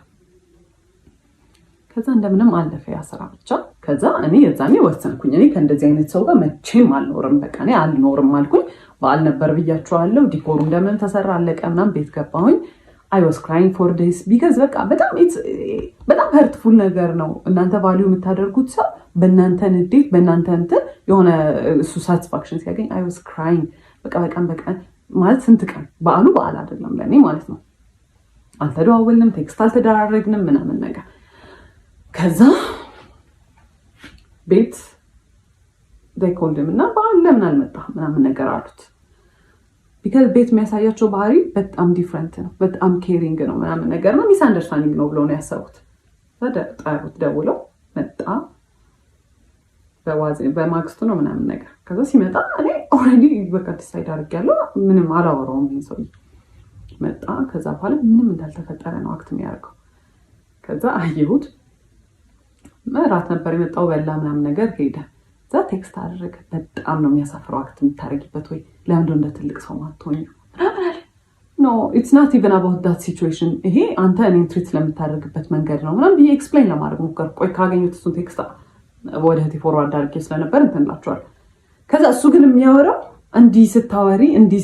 ከዛ እንደምንም አለፈ ያ ስራ ብቻ። ከዛ እኔ የዛኔ ወሰንኩኝ እኔ ከእንደዚህ አይነት ሰው ጋር መቼም አልኖርም። በቃ እኔ አልኖርም አልኩኝ። በዓል ነበር ብያቸዋለሁ። ዲኮሩ እንደምን ተሰራ አለቀ ምናምን ቤት ገባሁኝ። I was crying for days because በቃ በጣም hurtful ነገር ነው። እናንተ ቫልዩ የምታደርጉት ሰው በእናንተ ንዴት በእናንተ እንትን የሆነ እሱ ሳቲስፋክሽን ሲያገኝ I was crying በቀን ማለት ስንት ቀን በዓል አይደለም ለኔ ማለት ነው። አልተደዋወልንም፣ ቴክስት አልተደራረግንም ምናምን ነገር። ከዛ ቤት እና በዓል ለምን አልመጣም ምናምን ነገር አሉት። ቢካዝ ቤት የሚያሳያቸው ባህሪ በጣም ዲፍረንት ነው። በጣም ኬሪንግ ነው ምናምን ነገር ነው። ሚስ አንደርስታንዲንግ ነው ብለው ነው ያሰቡት። ጠሩት፣ ደውለው መጣ። በማግስቱ ነው ምናምን ነገር። ከዛ ሲመጣ እኔ ኦልሬዲ በቃ ዲሳይድ አድርጌያለሁ። ምንም አላወራውም። ይሄን ሰውዬ መጣ። ከዛ በኋላ ምንም እንዳልተፈጠረ ነው አክት የሚያደርገው። ከዛ አየሁት። እራት ነበር የመጣው፣ በላ ምናምን ነገር ሄደ። እዛ ቴክስት አደረገ። በጣም ነው የሚያሳፍረው አክት የምታደርጊበት ወይ ለምንድን እንደ ትልቅ ሰው ማትሆኝ? ኖ ኢትስ ናት ኢቨን አባውት ዳት ሲቹዌሽን። ይሄ አንተ እኔን ትሪት ስለምታደርግበት መንገድ ነው ምናምን ብዬ ኤክስፕሌን ለማድረግ ሞከርኩ። ቆይ ካገኙት እሱን ቴክስት ወደ እህቴ ፎርዋርድ አድርጌ ስለነበር እንትን እላቸዋለሁ። ከዛ እሱ ግን የሚያወራው እንዲህ ስታወሪ እንዲህ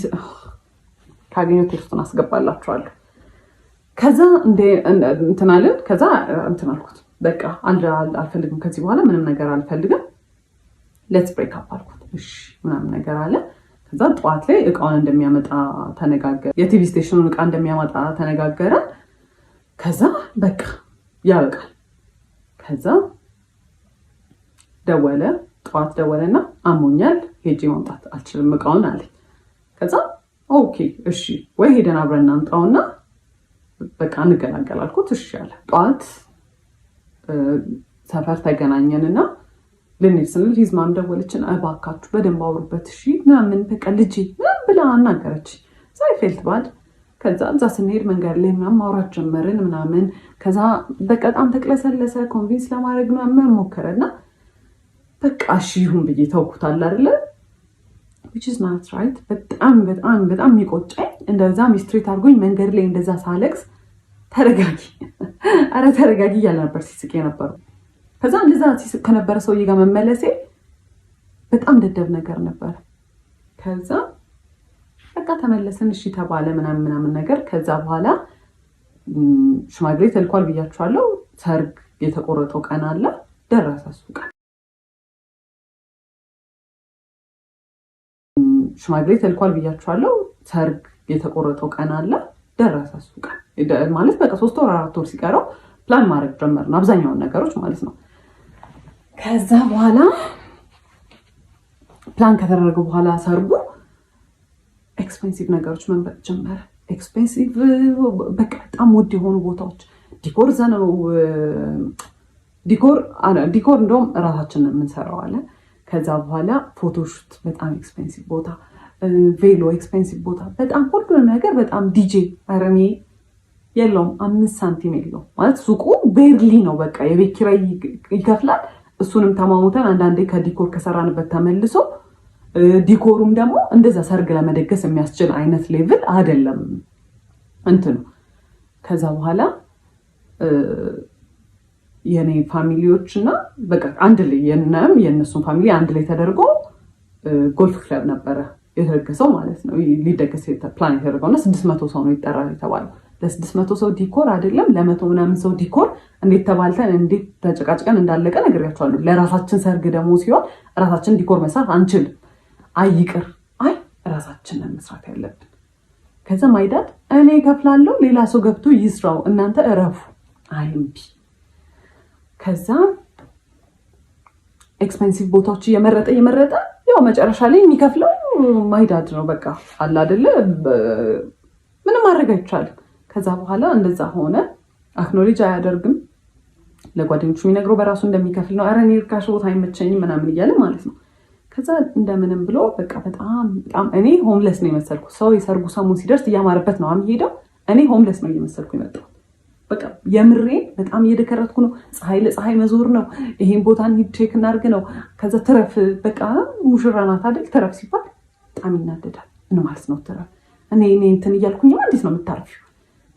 ካገኙት ቴክስቱን አስገባላቸዋለሁ። ከዛ እንትን አለን። ከዛ እንትን አልኩት በቃ አልፈልግም ከዚህ በኋላ ምንም ነገር አልፈልግም፣ ሌትስ ብሬክ አፕ አልኩት። እሺ ምናምን ነገር አለ። ከዛ ጠዋት ላይ እቃውን እንደሚያመጣ ተነጋገረ። የቲቪ ስቴሽኑን እቃ እንደሚያመጣ ተነጋገረ። ከዛ በቃ ያበቃል። ከዛ ደወለ፣ ጠዋት ደወለና አሞኛል ሄጄ ማምጣት አልችልም እቃውን አለ። ከዛ ኦኬ እሺ ወይ ሄደን አብረን እናምጣውና በቃ እንገላገል አልኩት። እሺ አለ። ጠዋት ሰፈር ተገናኘንና ልንሄድ ስንል ሂዝማም ደወለችን። እባካችሁ በደንብ አውሩበት እሺ ምናምን በቃ ልጄ ምናምን ብላ አናገረች። ሳይ ፌልት ባድ። ከዛ እዛ ስንሄድ መንገድ ላይ ምናምን ማውራት ጀመርን ምናምን። ከዛ በጣም ተቅለሰለሰ። ኮንቪንስ ለማድረግ ምናምን ሞከረና በቃ እሺ ይሁን ብዬ ተውኩታል አይደለ? which is not right። በጣም የሚቆጨኝ እንደዛ ሚስትሪት አድርጎኝ መንገድ ላይ እንደዛ ሳለቅስ ተረጋጊ አረ ተረጋጊ እያለ ነበር ሲስቅ የነበረው። ከዛ እንደዛ ሲስቅ ከነበረ ሰውዬ ጋር መመለሴ በጣም ደደብ ነገር ነበር። ከዛ በቃ ተመለስን። እሺ ተባለ ምናምን ነገር። ከዛ በኋላ ሽማግሌ ተልኳል ብያችኋለሁ። ሰርግ የተቆረጠው ቀን አለ፣ ደረሰ እሱ ቀን። ሽማግሌ ተልኳል ብያችኋለሁ። ሰርግ የተቆረጠው ቀን አለ፣ ደረሰ እሱ ቀን ማለት በቃ 3 ወር 4 ወር ሲቀረው ፕላን ማድረግ ጀመርን አብዛኛውን ነገሮች ማለት ነው። ከዛ በኋላ ፕላን ከተደረገ በኋላ ሰርጉ ኤክስፔንሲቭ ነገሮች መምረጥ ጀመረ። ኤክስፔንሲቭ በቃ በጣም ውድ የሆኑ ቦታዎች ዲኮር ዘነው ዲኮር እንደውም እራሳችንን የምንሰራው አለ። ከዛ በኋላ ፎቶሹት በጣም ኤክስፔንሲቭ ቦታ፣ ቬሎ ኤክስፔንሲቭ ቦታ፣ በጣም ሁሉንም ነገር በጣም ዲጄ አረኔ የለውም 5 ሳንቲም የለውም ማለት ሱቁ ቤርሊ ነው። በቃ የቤት ኪራይ ይከፍላል። እሱንም ተማሙተን አንዳንዴ ከዲኮር ከሰራንበት ተመልሶ ዲኮሩም ደግሞ እንደዛ ሰርግ ለመደገስ የሚያስችል አይነት ሌቭል አይደለም እንትኑ። ከዛ በኋላ የኔ ፋሚሊዎች እና በቃ አንድ ላይ የእነሱን ፋሚሊ አንድ ላይ ተደርጎ ጎልፍ ክለብ ነበረ የተደገሰው ማለት ነው። ሊደገስ ፕላን የተደረገው እና 600 ሰው ነው ይጠራል የተባለው። ለ600 ሰው ዲኮር አይደለም ለ100 ምናምን ሰው ዲኮር እንዴት ተባልተን እንዴት ተጨቃጭቀን እንዳለቀ ነግሬያቸዋለሁ። ለራሳችን ሰርግ ደግሞ ሲሆን ራሳችን ዲኮር መስራት አንችልም። አይቅር ራሳችንን መስራት ያለብን። ከዛ ማይዳድ እኔ ከፍላለሁ ሌላ ሰው ገብቶ ይስራው እናንተ እረፉ አይምቢ። ከዛ ኤክስፔንሲቭ ቦታዎች እየመረጠ ያው መጨረሻ ላይ የሚከፍለው ማይዳድ ነው። በቃ አለ አይደለ ምንም ማድረግ አይቻልም። ከዛ በኋላ እንደዛ ሆነ። አክኖሌጅ አያደርግም። ለጓደኞቹ የሚነግረው በራሱ እንደሚከፍል ነው። ኧረ እኔ ርካሽ ቦታ አይመቸኝም ምናምን እያለ ማለት ነው። ከዛ እንደምንም ብሎ በቃ በጣም እኔ ሆምለስ ነው የመሰልኩ። ሰው የሰርጉ ሰሞን ሲደርስ እያማረበት ነው የሚሄደው። እኔ ሆምለስ ነው እየመሰልኩ የመጣው። በቃ የምሬ በጣም እየደከረትኩ ነው። ፀሐይ ለፀሐይ መዞር ነው። ይሄን ቦታ እንሂድ ቼክ እናድርግ ነው። ከዛ ትረፍ በቃ ሙሽራ ናት አይደል? ትረፍ ሲባል በጣም ይናደዳል። ምን ማለት ነው ትረፍ? እኔ እንትን እያልኩኝ እንዴት ነው የምታርፊው?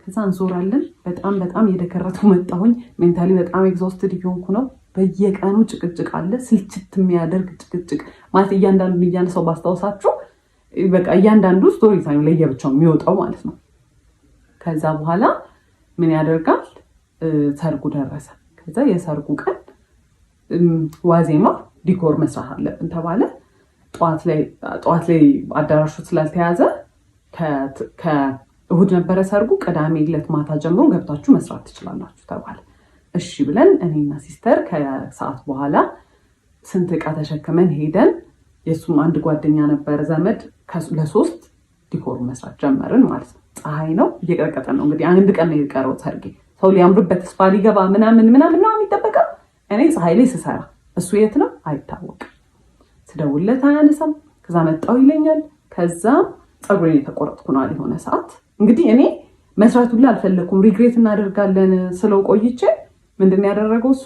ከዛ እንዞራለን። በጣም እየደከረቱ መጣሁኝ። ሜንታሊ በጣም ኤግዞስትድ እየሆንኩ ነው። በየቀኑ ጭቅጭቅ አለ። ስልችት የሚያደርግ ጭቅጭቅ ማለት እያንዳንዱ ሰው ባስታውሳችሁ በቃ እያንዳንዱ ስቶሪ ታይም ለየብቻው የሚወጣው ማለት ነው። ከዛ በኋላ ምን ያደርጋል? ሰርጉ ደረሰ። ከዛ የሰርጉ ቀን ዋዜማ ዲኮር መስራት አለብን ተባለ። ጠዋት ላይ አዳራሹ ስላልተያዘ ከእሁድ ነበረ ሰርጉ። ቅዳሜ ዕለት ማታ ጀምሮ ገብታችሁ መስራት ትችላላችሁ ተባለ። እሺ ብለን እኔና ሲስተር ከሰዓት በኋላ ስንት ዕቃ ተሸክመን ሄደን የሱም አንድ ጓደኛ ነበረ ዘመድ ለ3 ዲኮር መስራት ጀመርን ማለት ነው። ፀሐይ ነው እየቀረቀጠ ነው እንግዲህ አንድ ቀን ነው የቀረው ሰርጌ። ሰው ሊያምርበት ተስፋ ሊገባ ምናምን ነው የሚጠበቀው። እኔ ፀሐይ ላይ ስሰራ እሱ የት ነው አይታወቅም። ስደውልለት አያነሳም። ከዛ መጣው ይለኛል። ከዛ ፀጉሬን የተቆረጥኩ ነው የሆነ ሰዓት እንግዲህ እኔ መስራት ሁላ አልፈለኩም። ሪግሬት እናደርጋለን ስለው ቆይቼ ምንድን ያደረገው እሱ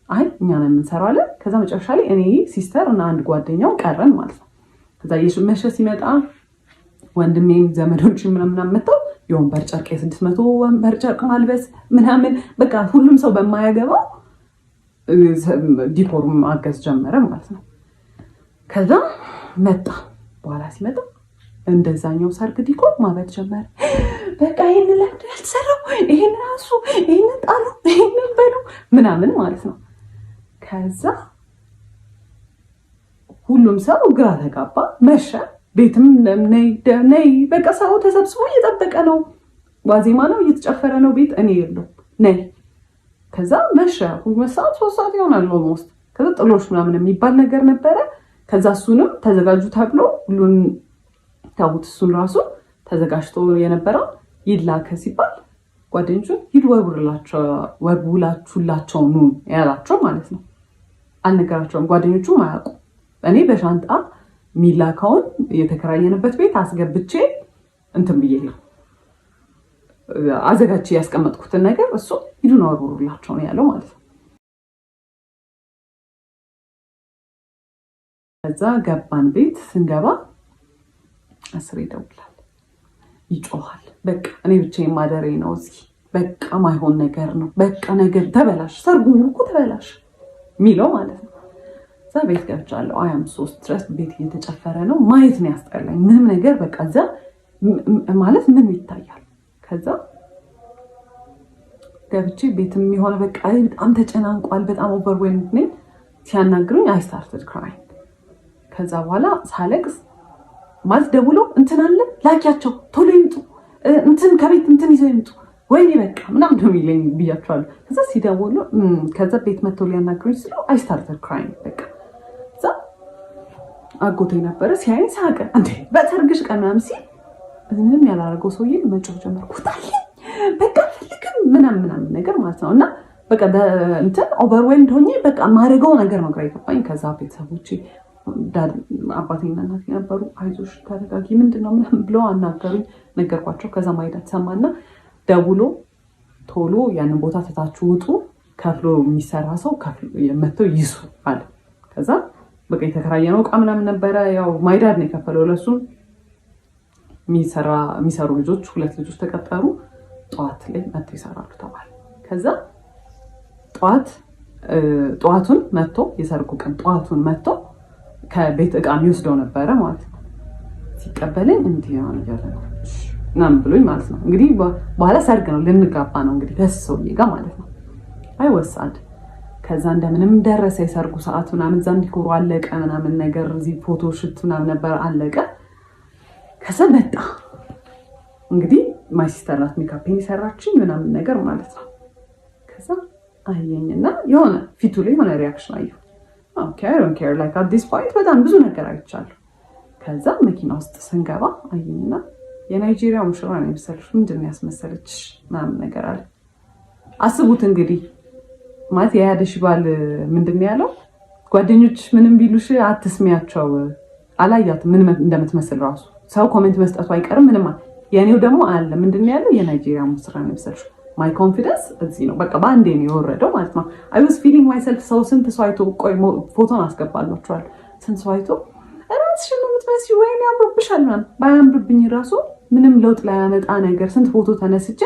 አይ እኛ ነን የምንሰራው አለ። ከዛ መጨረሻ ላይ እኔ ሲስተር እና አንድ ጓደኛው ቀረን ማለት ነው። ከዛ የሽመሸ ሲመጣ ወንድሜም ዘመዶች ምናምን መጥተው የወንበር ጨርቅ የ600 ወንበር ጨርቅ ማልበስ ምናምን በቃ ሁሉም ሰው በማያገባው ዲኮር ማገዝ ጀመረ ማለት ነው። ከዛ መጣ በኋላ ሲመጣ እንደዛኛው ሰርግ ዲኮር ማበድ ጀመረ። በቃ ይሄንን ለምድ ያልተሰራው ይሄን ራሱ ይሄን ጣሉ ይሄን በሉ ምናምን ማለት ነው። ከዛ ሁሉም ሰው ግራ ተጋባ። መሸ። ቤትም ነይ በቃ ሰው ተሰብስቦ እየጠበቀ ነው። ዋዜማ ነው እየተጨፈረ ነው ቤት እኔ የለውም ነይ። ከዛ መሸ። 2 ሰዓት 3 ሰዓት ይሆናል ኦልሞስት። ከዛ ጥሎሽ ምናምን የሚባል ነገር ነበረ። ከዛ እሱንም ተዘጋጁ ተብሎ ሁሉን ታውት እሱን ራሱ ተዘጋጅቶ የነበረው ይላከ ሲባል ጓደኞቹን ሂድ ወርውላችሁላቸው ኑ ያላቸው ማለት ነው። አልነገራቸውም። ጓደኞቹም አያውቁ። እኔ በሻንጣ ሚላካውን የተከራየንበት ቤት አስገብቼ እንትን ብዬ ነው አዘጋጅቼ ያስቀመጥኩትን ነገር እሱ ሂዱን ወርውላቸው ነው ያለው ማለት ነው። ከዛ ገባን። ቤት ስንገባ 10 ይደውላል፣ ይጮሃል። በቃ እኔ ብቻዬን ማደሬ ነው እዚህ። በቃ ማይሆን ነገር ነው። በቃ ነገር ተበላሽ፣ ሰርጉ እኮ ተበላሽ ሚለው ማለት ነው። እዛ ቤት ገብቻለሁ። 3 ድረስ ቤት እየተጨፈረ ነው። ማየት ነው ያስጠላኝ። ምንም ነገር በቃ እዛ ማለት ምን ይታያል። ከዛ ገብቼ ቤትም የሆነ በቃ በጣም ተጨናንቋል። በጣም ኦቨርዌልምድ ነኝ። ሲያናግሩኝ አይ ስታርትድ ክራይንግ። ከዛ በኋላ ሳለቅስ ማለት ደውሎ እንትን አለ ላኪያቸው ቶሎ ይምጡ እንትን ከቤት እንትን ይዘው ይምጡ ወይኔ በቃ ምናምን ነው የሚለኝ ብያቸዋለሁ። ከዛ ሲደውሉ ከዛ ቤት መጥቶ ሊያናግሩኝ ስለው አይ ስታርትድ ክራይንግ በቃ እዛ አጎቴ ነበረ ሲያይኝ ሳቀ። እንዴ በሰርግሽ ቀን ምናምን ሲል ምንም ያላረገው ሰውዬ መጮህ ጀመርኩት በቃ ፈልግም ምናምን ነገር ማለት ነው። እና በቃ እንትን ኦቨርዌልድ ሆኜ በቃ ማድረገው ነገር ነው ግራ የገባኝ። ከዛ ቤተሰቦቼ አባቴና እናቴ ነበሩ አይዞሽ ተረጋጊ ምንድነው ምናምን ብለው አናገሩኝ። ነገርኳቸው። ከዛ ማይዳት ሰማና ደውሎ ቶሎ ያንን ቦታ ትታችሁ ውጡ ከፍሎ የሚሰራ ሰው መጥተው ይሱ አለ። ከዛ በቃ የተከራየነው ዕቃ ምናምን ነበረ። ያው ማይዳድ ነው የከፈለው ለሱም። የሚሰሩ ልጆች 2 ልጆች ተቀጠሩ። ጠዋት ላይ መጥተው ይሰራሉ ተባለ። ከዛ ጠዋቱን መጥቶ የሰርጉ ቀን ጠዋቱን መጥቶ ከቤት ዕቃ የሚወስደው ነበረ ማለት ነው። ሲቀበለኝ እንዲህ ነው ያለው ምናምን ብሎኝ ማለት ነው። እንግዲህ በኋላ ሰርግ ነው ልንጋባ ነው እንግዲህ ከሰውዬ ጋር ማለት ነው። አይወሳድ ከዛ እንደምንም ደረሰ የሰርጉ ሰዓት ምናምን እዛ እንዲኮሩ አለቀ ምናምን ነገር እዚህ ፎቶ ሽት ምናምን ነበር አለቀ። ከዛ መጣ እንግዲህ ማይ ሲስተር ናት ሜካፔን የሰራችኝ ምናምን ነገር ማለት ነው። ከዛ አየኝና የሆነ ፊቱ ላይ የሆነ ሪያክሽን አየሁ። ኦኬ አይ ዶንት ኬር ላይክ አት ዲስ ፖይንት በጣም ብዙ ነገር አይቻለሁ። ከዛ መኪና ውስጥ ስንገባ አየኝና የናይጄሪያ ሙሽራ ነው የመሰለሽ ምንድን ነው ያስመሰለችሽ ምናምን ነገር አለ። አስቡት እንግዲህ ማለት የያደሽ ባል ምንድን ነው ያለው? ጓደኞች ምንም ቢሉሽ አትስሚያቸው አላያትም ምን እንደምትመስል ራሱ ሰው ኮሜንት መስጠቱ አይቀርም ምንም። የኔው ደግሞ አለ ምንድን ነው ያለው? የናይጄሪያ ሙሽራ ነው የመሰለሽ። ማይ ኮንፊደንስ እዚህ ነው በቃ ባንዴ ነው የወረደው ማለት ነው። አይ ዋዝ ፊሊንግ ማይሰልፍ ሰው ስንት ሰው አይቶ ቆይ ፎቶን አስገባላችኋል። ስንት ሰው አይቶ ራስሽን ነው የምትመስዪው ወይኔ ያምርብሻል ምናምን ባያምርብኝ ራሱ ምንም ለውጥ ላያመጣ ነገር ስንት ፎቶ ተነስቼ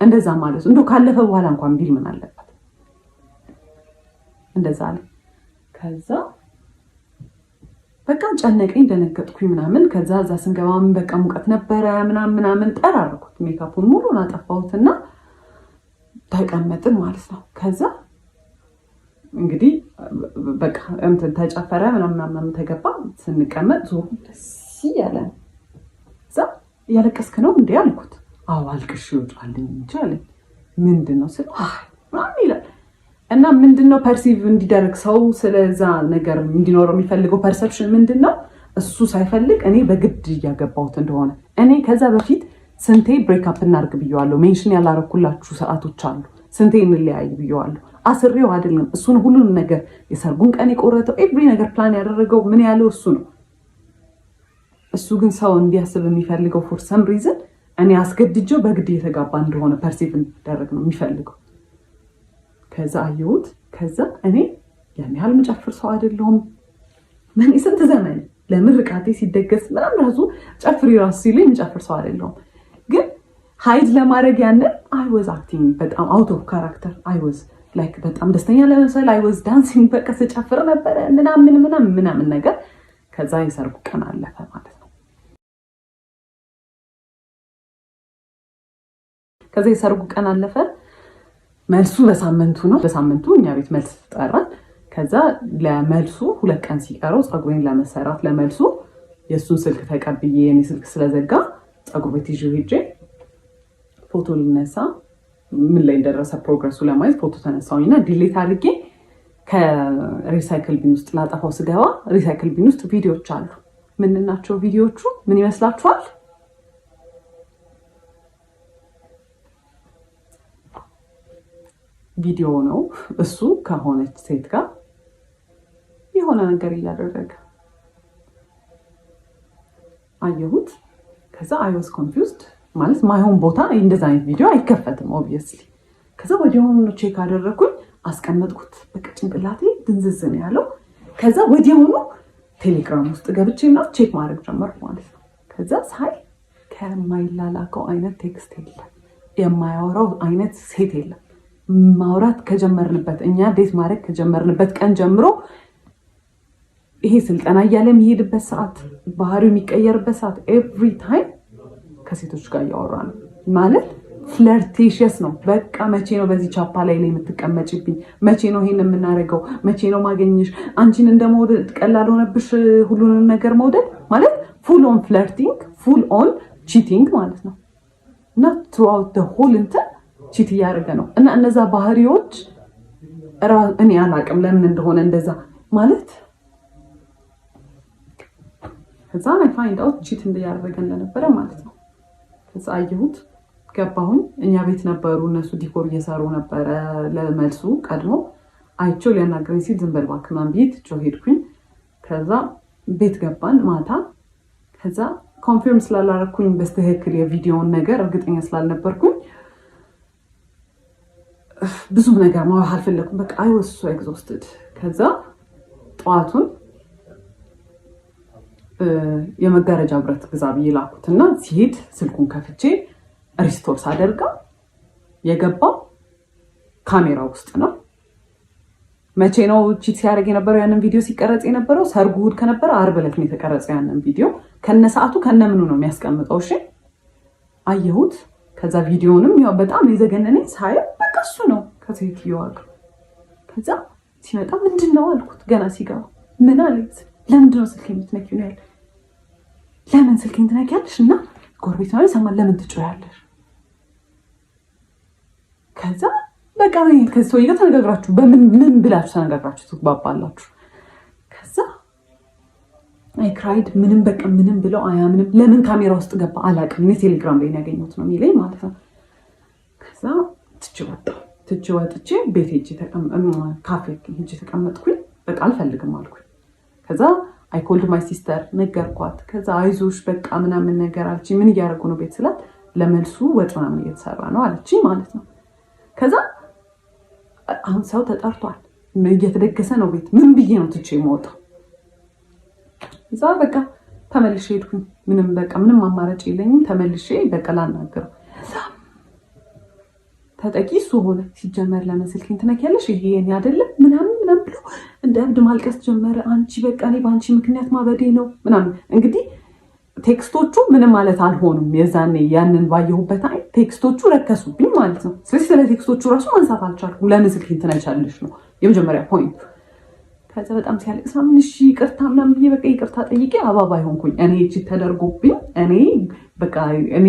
እንደዛ ማለት ነው። እንደው ካለፈ በኋላ እንኳን ቢል ምን አለበት እንደዛ አለ። ከዛ በቃ ጨነቀኝ ደነገጥኩኝ ምናምን። ከዛ እዛ ስንገባም በቃ ሙቀት ነበረ ምናምን ጠራርኩት ሜካፑን ሙሉን አጠፋሁትና ተቀመጥን ማለት ነው። ከዛ እንግዲህ በቃ እንትን ተጨፈረ ምናምን ተገባ። ስንቀመጥ ዞሩ ደስ ያለ እዛ እያለቀስክ ነው እንዴ አልኩት። አዎ አልቅሽ ይወጣልኝ እንጂ አለኝ። ምንድነው ስለ ምናምን ይላል። እና ምንድነው ፐርሲቭ እንዲደረግ ሰው ስለዛ ነገር እንዲኖረው የሚፈልገው ፐርሰፕሽን ምንድነው? እሱ ሳይፈልግ እኔ በግድ እያገባሁት እንደሆነ እኔ ከዛ በፊት ስንቴ ብሬክአፕ እናርግ ብየዋለሁ። ሜንሽን ያላረኩላችሁ ሰዓቶች አሉ። ስንቴ እንለያይ ብየዋለሁ። አስሬው አይደለም እሱን ሁሉን ነገር የሰርጉን ቀን የቆረጠው ኤቭሪ ነገር ፕላን ያደረገው ምን ያለው እሱ ነው። እሱ ግን ሰው እንዲያስብ የሚፈልገው ፎር ሰም ሪዝን እኔ አስገድጀው በግድ የተጋባ እንደሆነ ፐርሲቭ እንዲደረግ ነው የሚፈልገው። ከዛ አየሁት። ከዛ እኔ ያን ያህል መጨፍር ሰው አይደለሁም። ምን ስንት ዘመን ለምርቃቴ ሲደገስ ምናምን ራሱ ጨፍሪ ራሱ ሲለኝ መጨፍር ሰው አይደለሁም። ግን ሃይድ ለማድረግ ያንን አይ ዋዝ አክቲንግ በጣም አውት ኦፍ ካራክተር አይ ዋዝ ላይክ በጣም ደስተኛ ለመምሰል አይ ዋዝ ዳንሲንግ በቃ ስጨፍር ነበረ ምናምን ነገር። ከዛ የሰርጉ ቀን አለፈ ማለት ነው። ከዛ የሰርጉ ቀን አለፈ። መልሱ በሳምንቱ ነው። በሳምንቱ እኛ ቤት መልስ ተጠራን። ከዛ ለመልሱ 2 ቀን ሲቀረው ፀጉሬን ለመሰራት ለመልሱ የሱን ስልክ ተቀብዬ የኔ ስልክ ስለዘጋ ፀጉር ቤት ይዤ ሄጄ ፎቶ ልነሳ ምን ላይ እንደደረሰ ፕሮግረሱ ለማየት ፎቶ ተነሳውኝና ዲሌት አድርጌ ከሪሳይክል ቢን ውስጥ ላጠፋው ስገባ ሪሳይክል ቢን ውስጥ ቪዲዮዎች አሉ። ምን ናቸው ቪዲዮዎቹ? ምን ይመስላችኋል? ቪዲዮ ነው። እሱ ከሆነች ሴት ጋር የሆነ ነገር እያደረገ አየሁት። ከዛ አይ ዋዝ ኮንፊውዝድ ማለት ማይሆን ቦታ እንደዛ አይነት ቪዲዮ አይከፈትም ኦብቪየስሊ። ከዛ ወዲያውኑ ቼክ አደረኩኝ፣ አስቀመጥኩት። በቃ ጭንቅላቴ ድንዝዝ ነው ያለው። ከዛ ወዲያውኑ ቴሌግራም ውስጥ ገብቼና ቼክ ማድረግ ጀመርኩ ማለት ነው። ከዛ ሳይ ከማይላላከው አይነት ቴክስት የለም፣ የማያወራው አይነት ሴት የለም። ማውራት ከጀመርንበት እኛ ዴት ማድረግ ከጀመርንበት ቀን ጀምሮ ይሄ ስልጠና እያለ የሚሄድበት ሰዓት፣ ባህሪው የሚቀየርበት ሰዓት ኤቭሪ ታይም ከሴቶች ጋር እያወራ ነው ማለት ፍለርቴሽስ ነው። በቃ መቼ ነው በዚህ ቻፓ ላይ የምትቀመጭብኝ? መቼ ነው ይሄን የምናደርገው? መቼ ነው ማገኝሽ? አንቺን እንደመውደድ ቀላል ሆነብሽ ሁሉንም ነገር መውደድ ማለት ፉል ኦን ፍለርቲንግ፣ ፉል ኦን ቺቲንግ ማለት ነው። እና ትሩአውት ዘ ሆል እንትን ቺት እያደረገ ነው። እና እነዛ ባህሪዎች እኔ አላቅም ለምን እንደሆነ እንደዛ ማለት ከዛ አይ ፋይንድ አውት ቺት እያደረገ እንደነበረ ማለት ነው። ከዛ አየሁት፣ ገባሁኝ። እኛ ቤት ነበሩ እነሱ ዲኮር እየሰሩ ነበረ። ለመልሱ ቀድሞ አይቼው ሊያናግረኝ ሲል ዝም በል እባክህ ምናምን ብዬ ትቼው ሄድኩኝ። ከዛ ቤት ገባን ማታ። ከዛ ኮንፊርም ስላላረኩኝ በስተክክል የቪዲዮውን ነገር እርግጠኛ ስላልነበርኩኝ ብዙ ነገር ማውራት አልፈለኩም። በቃ አይ ዋዝ ሶ ኤግዞስትድ። ከዛ ጠዋቱን የመጋረጃ ብረት ግዛ ብዬ ላኩትና ሲሄድ ስልኩን ከፍቼ ሪስቶር ሳደርጋ የገባው ካሜራ ውስጥ ነው። መቼ ነው ቺት ሲያደርግ የነበረው? ያንን ቪዲዮ ሲቀረጽ የነበረው ሰርጉ እሑድ ከነበረ ዓርብ ዕለት ነው የተቀረጸው። ያንን ቪዲዮ ከነሰዓቱ ከነምኑ ነው የሚያስቀምጠው። እሺ አየሁት። ከዛ ቪዲዮንም ያው በጣም የዘገነነኝ ሳየው በቃ እሱ ነው ከሴትዮዋ ጋር። ከዛ ሲመጣ ምንድን ነው አልኩት። ገና ሲገባ ምን አለኝ? ለምንድን ነው ስልኬን የምትነኪው ነው ያለ። ለምን ስልኬን ትነኪያለሽ? እና ጎረቤት ነው ይሰማል፣ ለምን ትጮያለሽ? ከዛ በቃ ከሰውዬ ጋር ተነጋግራችሁ ምን ብላችሁ ተነጋግራችሁ ትግባባላችሁ? ከዛ አይ ክራይድ ምንም በቃ ምንም ብለው አያምንም። ለምን ካሜራ ውስጥ ገባ አላውቅም። እኔ ቴሌግራም ላይ ያገኘሁት ነው የሚለኝ ማለት ነው። ከዛ ትቼ ወጥቼ ቤት ሄጄ ካፌ ሄጄ ተቀመጥኩኝ። በቃ አልፈልግም አልኩኝ። ከዛ አይ ኮልድ ማይ ሲስተር ነገርኳት። ከዛ አይዞሽ በቃ ምናምን ነገር አለችኝ። ምን እያደረጉ ነው ቤት ስላት ለመልሱ ወጥ ምናምን እየተሰራ ነው አለችኝ ማለት ነው። ከዛ አሁን ሰው ተጠርቷል፣ እየተደገሰ ነው ቤት። ምን ብዬ ነው ትቼ የምወጣው? እዛ በቃ ተመልሼ ሄድኩኝ። ምንም አማራጭ የለኝም። ተመልሼ በቃ ላናገረው። ተጠቂ እሱ ሆነ። ሲጀመር ለምን ስልኬን ትነኪያለሽ? ይሄ የኔ አይደለም ምናምን ብሎ እንደ እብድ ማልቀስ ጀመረ። አንቺ በቃ እኔ በአንቺ ምክንያት ማበዴ ነው ምናምን። እንግዲህ ቴክስቶቹ ምንም ማለት አልሆኑም። የዛኔ ያንን ባየሁበት አይ ቴክስቶቹ ረከሱብኝ ማለት ነው። ስለዚህ ስለ ቴክስቶቹ ራሱ ማንሳት አልቻልኩም። ለምን ስልኬን ትነኪያለሽ ነው የመጀመሪያ ፖይንቱ። ከዛ በጣም ሲያለቅስ ምን እሺ ይቅርታ ምናምን ብዬ በቃ ይቅርታ ጠይቄ አባባይ ሆንኩኝ። እኔ እቺ ተደርጎብኝ እኔ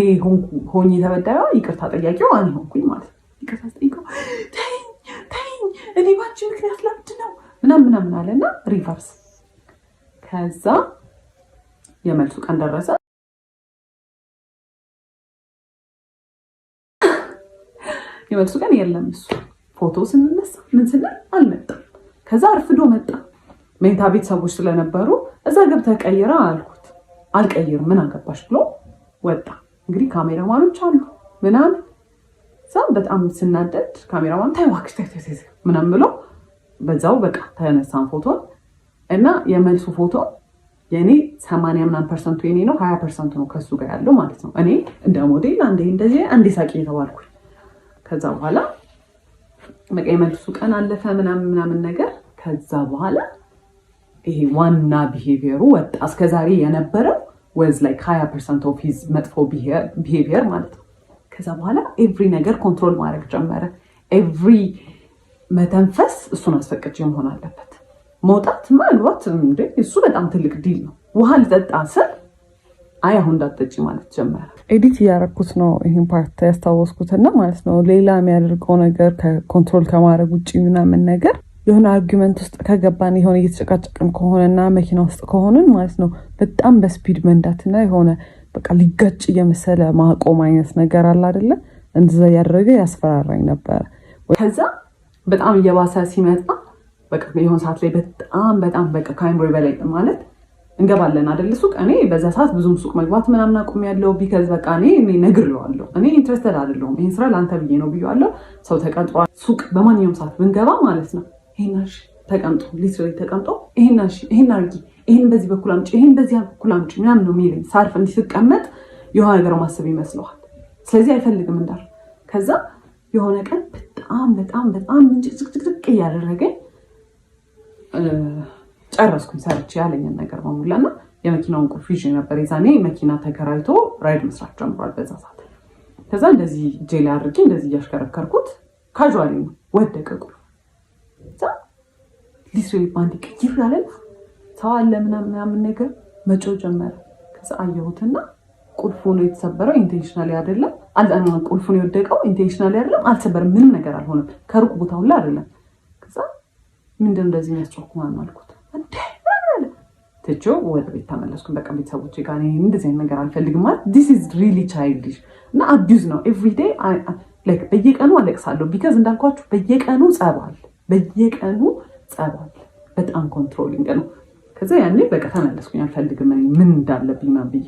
ሆኜ ተበዳዩ ይቅርታ ጠያቂው እኔ ሆንኩኝ ማለት ነው። ይቅርታ ጠይቀው ተይኝ እኔ ባንቺ ምክንያት ለምድ ነው ምናምን አለና ሪቨርስ። ከዛ የመልሱ ቀን ደረሰ። የመልሱ ቀን የለም። እሱ ፎቶ ስንነሳ ምን ስንል አልመጣም። ከዛ አርፍዶ መጣ። መኝታ ቤት ሰዎች ስለነበሩ እዛ ገብተህ ቀይራ አልኩት። አልቀይርም ምን አገባሽ ብሎ ወጣ። እንግዲህ ካሜራማኖች አሉ ምናምን። እዛ በጣም ስናደድ ካሜራማን ተይ እባክሽ ተይ ምናምን ብሎ በዛው በቃ ተነሳን ፎቶ እና የመልሱ ፎቶ የኔ 80% የኔ ነው፣ 20% ነው ከሱ ጋር ያለው ማለት ነው። እኔ እንደ ሞዴል አንዴ ሳቂ የተባልኩኝ። ከዛ በኋላ በቃ የመልሱ ቀን አለፈ ምናምን ነገር። ከዛ በኋላ ይሄ ዋና ቢሄቪየሩ ወጣ። እስከዛሬ የነበረው ወዝ ላይክ 20% ኦፍ ሂዝ መጥፎ ቢሄቪየር ማለት ነው። ከዛ በኋላ ኤቭሪ ነገር ኮንትሮል ማድረግ ጀመረ። ኤቭሪ መተንፈስ እሱን አስፈቅጄ መሆን አለበት። መውጣት ማግባት እንዴ እሱ በጣም ትልቅ ዲል ነው። ውሃ ልጠጣ ስል አይ አሁን እንዳትጠጪ ማለት ጀመረ። ኤዲት እያደረኩት ነው ይሄን ፓርት ያስታወስኩትና ማለት ነው። ሌላ የሚያደርገው ነገር ከኮንትሮል ከማድረግ ውጭ ምናምን ነገር የሆነ አርጊመንት ውስጥ ከገባን የሆነ እየተጨቃጨቅን ከሆነና መኪና ውስጥ ከሆንን ማለት ነው በጣም በስፒድ መንዳትና የሆነ በቃ ሊጋጭ እየመሰለ ማቆም አይነት ነገር አለ አይደለ? እንደዛ ያደረገ ያስፈራራኝ ነበር። ከዛ በጣም እየባሰ ሲመጣ በቃ የሆነ ሰዓት ላይ በጣም በቃ ከአይምሮ በላይ ማለት እንገባለን አይደል ሱቅ። እኔ በዛ ሰዓት ብዙም ሱቅ መግባት ምናምን አቁሜያለሁ። ቢካዝ በቃ እኔ ነግሬዋለሁ። እኔ ኢንትረስትድ አይደለሁም ይሄን ስራ ለአንተ ብዬ ነው ብዬዋለሁ። ሰው ተቀጥሯል ሱቅ በማንኛውም ሰዓት ብንገባ ማለት ነው ይሄናሽ ተቀምጦ ሊትራሊ ተቀምጦ ይሄን አርጊ፣ ይሄን በዚህ በኩል አምጪ፣ ይሄን በዚህ በኩል አምጪ ምናምን ነው የሚለኝ። ሳርፍ እንዲህ ስቀመጥ የሆነ ነገር ማሰብ ይመስለዋል። ስለዚህ አይፈልግም እንዳል። ከዛ የሆነ ቀን በጣም ጭቅጭቅ እያደረገኝ ጨረስኩኝ ሰርቼ ያለኝን ነገር በሙላና የመኪናውን ቁልፍ ይዤ ነበር። የዛኔ መኪና ተከራይቶ ራይድ መስራት ጀምሯል በዛ ሰዓት። ከዛ እንደዚህ ጄል አድርጌ እንደዚህ እያሽከረከርኩት ካጁዋሊ ነው ወደቀ ቁልፉ። ከዛ ሊትራሊ ባንዲ ቅይር ያለ ሰው አለ ምናምን ነገር መጮህ ጀመረ። ከዛ አየሁትና ቁልፉ ነው የተሰበረው፣ ኢንቴንሽናሊ አይደለም። ቁልፉ ነው የወደቀው፣ ኢንቴንሽናሊ አይደለም። አልተሰበረም፣ ምንም ነገር አልሆነም። ከሩቅ ቦታ ሁላ አይደለም። ከዛ ምንድነው እንደዚህ የሚያስጮህ ማን አልኩት። እንዴ ትቼው ወደ ቤት ተመለስኩ። በቃ ቤተሰቦቼ ጋር እንደዚህ አይነት ነገር አልፈልግም ማለት this is really childish እና አቢዩዝ ነው every day like በየቀኑ አለቅሳለሁ ቢካዝ እንዳልኳችሁ በየቀኑ ጸባል በጣም ኮንትሮሊንግ ነው። ከዛ ያኔ በቃ ተመለስኩኝ። አልፈልግም ምን እንዳለብኝ ማን ብዬ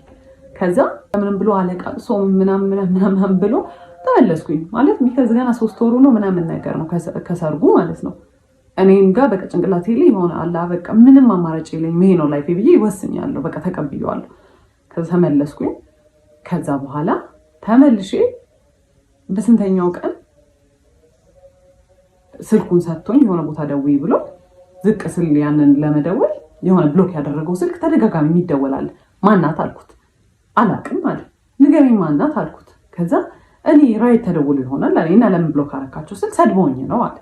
ከዛ ምንም ብሎ አለቃቅሶ ምናምን ብሎ ተመለስኩኝ ማለት ቢካዝ ገና 3 ወሩ ነው ምናምን ነገር ነው ከሰርጉ ማለት ነው። እኔም ጋር በቃ ጭንቅላቴ ላይ ሆነ አላ በቃ ምንም አማራጭ የለኝም ይሄ ነው ላይፌ ብዬ ይወስኛለሁ። በቃ ተቀብየዋለሁ። ከዛ ተመለስኩኝ። ከዛ በኋላ ተመልሼ በስንተኛው ቀን ስልኩን ሰጥቶኝ የሆነ ቦታ ደውይ ብሎ ዝቅ ስል ያንን ለመደወል የሆነ ብሎክ ያደረገው ስልክ ተደጋጋሚ የሚደወላል። ማናት አልኩት። አላቅም አለ። ንገረኝ ማናት አልኩት። ከዛ እኔ ራይት ተደውሎ ይሆናል አለና ለምን ብሎክ አረካቸው ስል ሰድቦኝ ነው አለ።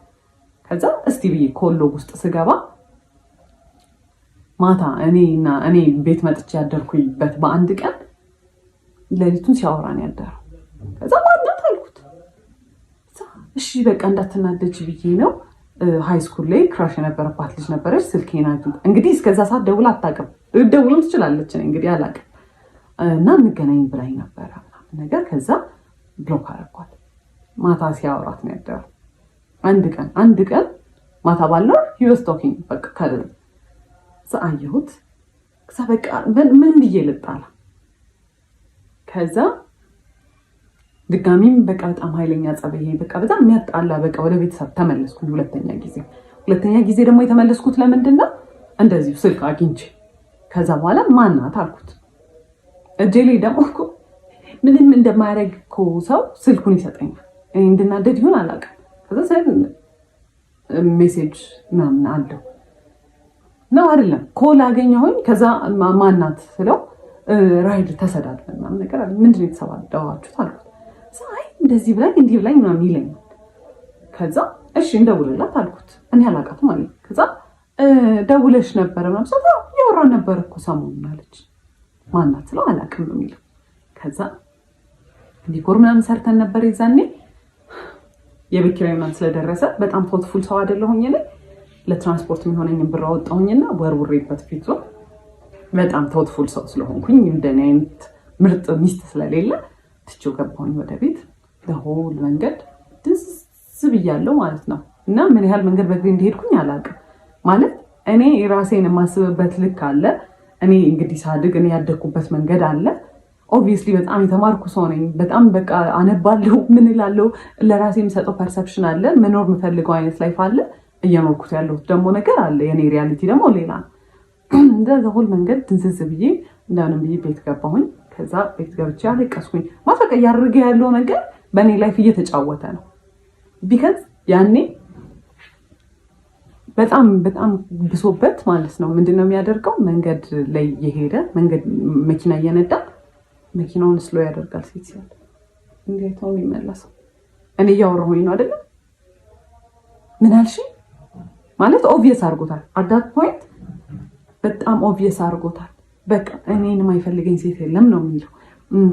ከዛ እስቲ ብዬ ኮሎ ውስጥ ስገባ ማታ እኔ ቤት መጥቼ ያደርኩበት በአንድ ቀን ሌሊቱን ሲያወራን ያደረው። ከዛ ማናት አልኩት። እሺ በቃ እንዳትናደጅ ብዬ ነው ሃይ ስኩል ላይ ክራሽ የነበረባት ልጅ ነበረች። ስልኬን አይቱ እንግዲህ እስከዛ ሰዓት ደውላ አታውቅም። ደውልም ትችላለች እንግዲህ አላውቅም። እና እንገናኝ ብላኝ ነበረ ነገር። ከዛ ብሎክ አደረኳት። ማታ ሲያወራት ነው ያደረው። አንድ ቀን ማታ ባለው he was talking በቃ ካለ አየሁት። ከዛ በቃ ምን ብዬ ልጣላ። ከዛ ድጋሚም በቃ በጣም ኃይለኛ ጸበይ በቃ በጣም የሚያጣላ በቃ ወደ ቤተሰብ ተመለስኩ። ሁለተኛ ጊዜ ደግሞ የተመለስኩት ለምንድን ነው እንደዚሁ ስልክ አግኝቼ። ከዛ በኋላ ማናት አልኩት። እጄ ላይ ደግሞ እኮ ምንም እንደማያደርግ እኮ ሰው ስልኩን ይሰጠኛል። እንድናደድ ይሆን አላውቅም። ከዛ ሜሴጅ ምናምን አለው ነው አይደለም ኮል አገኘሁኝ። ከዛ ማናት ስለው ራይድ ተሰዳድበን ምናምን ነገር አለ። ምንድን ነው የተሰዳደባችሁት አልኩት። አይ እንደዚህ ብላኝ እንዲህ ብላኝ ምናምን ይለኛል። ከዛ እሺ እንደውልላት አልኩት። እኔ አላውቃትም አለኝ። ከዛ ደውለሽ ነበረ ምናምን ሰው ያወራን ነበር እኮ ሰሞኑን አለች። ማናት ስለው አላውቅም ነው የሚለው። ከዛ ዲኮር ምናምን ሰርተን ነበር የዛኔ የቤት ኪራይ ምናምን ስለደረሰ በጣም ቶትፉል ሰው አይደለሁኝ እኔ። ለትራንስፖርት የሚሆነኝን ብር አወጣሁኝና ወርውሬበት ፊቱ በጣም ቶትፉል ሰው ስለሆንኩኝ እንደኔ አይነት ምርጥ ሚስት ስለሌለ ትቼው ገባሁኝ ወደ ቤት። ለሆል መንገድ ድዝ ብያለሁ ማለት ነው። እና ምን ያህል መንገድ በእግሬ እንደሄድኩኝ አላውቅም። ማለት እኔ ራሴን የማስብበት ልክ አለ። እኔ እንግዲህ ሳድግ እኔ ያደግኩበት መንገድ አለ። ኦብቪየስሊ በጣም የተማርኩ ሰው ነኝ። በጣም በቃ አነባለሁ፣ ምን እላለሁ፣ ለራሴ የምሰጠው ፐርሰፕሽን አለ። መኖር የምፈልገው አይነት ላይፍ አለ። እየኖርኩት ያለሁት ደግሞ ነገር አለ። የኔ ሪያሊቲ ደግሞ ሌላ ነው። እንደዛ ሁሉ መንገድ ድንዝዝ ብዬ እንደምንም ብዬ ቤት ገባሁኝ። ከዛ ቤት ገብቼ አለቀስኩኝ። ማፈቀ እያደረገ ያለው ነገር በእኔ ላይፍ እየተጫወተ ነው። ቢካዝ ያኔ በጣም ብሶበት ማለት ነው። ምንድነው የሚያደርገው? መንገድ ላይ የሄደ መኪና እየነዳ መኪናውን ስሎ ያደርጋል። ሴት ሲያል እንዴት ነው የሚመለሰው? እኔ እያወራሁኝ ነው አይደለም? ምን አልሽ ማለት ኦብቪየስ አድርጎታል። አዳት ፖይንት በጣም ኦብቪየስ አድርጎታል። በቃ እኔን የማይፈልገኝ ሴት የለም ነው የሚለው።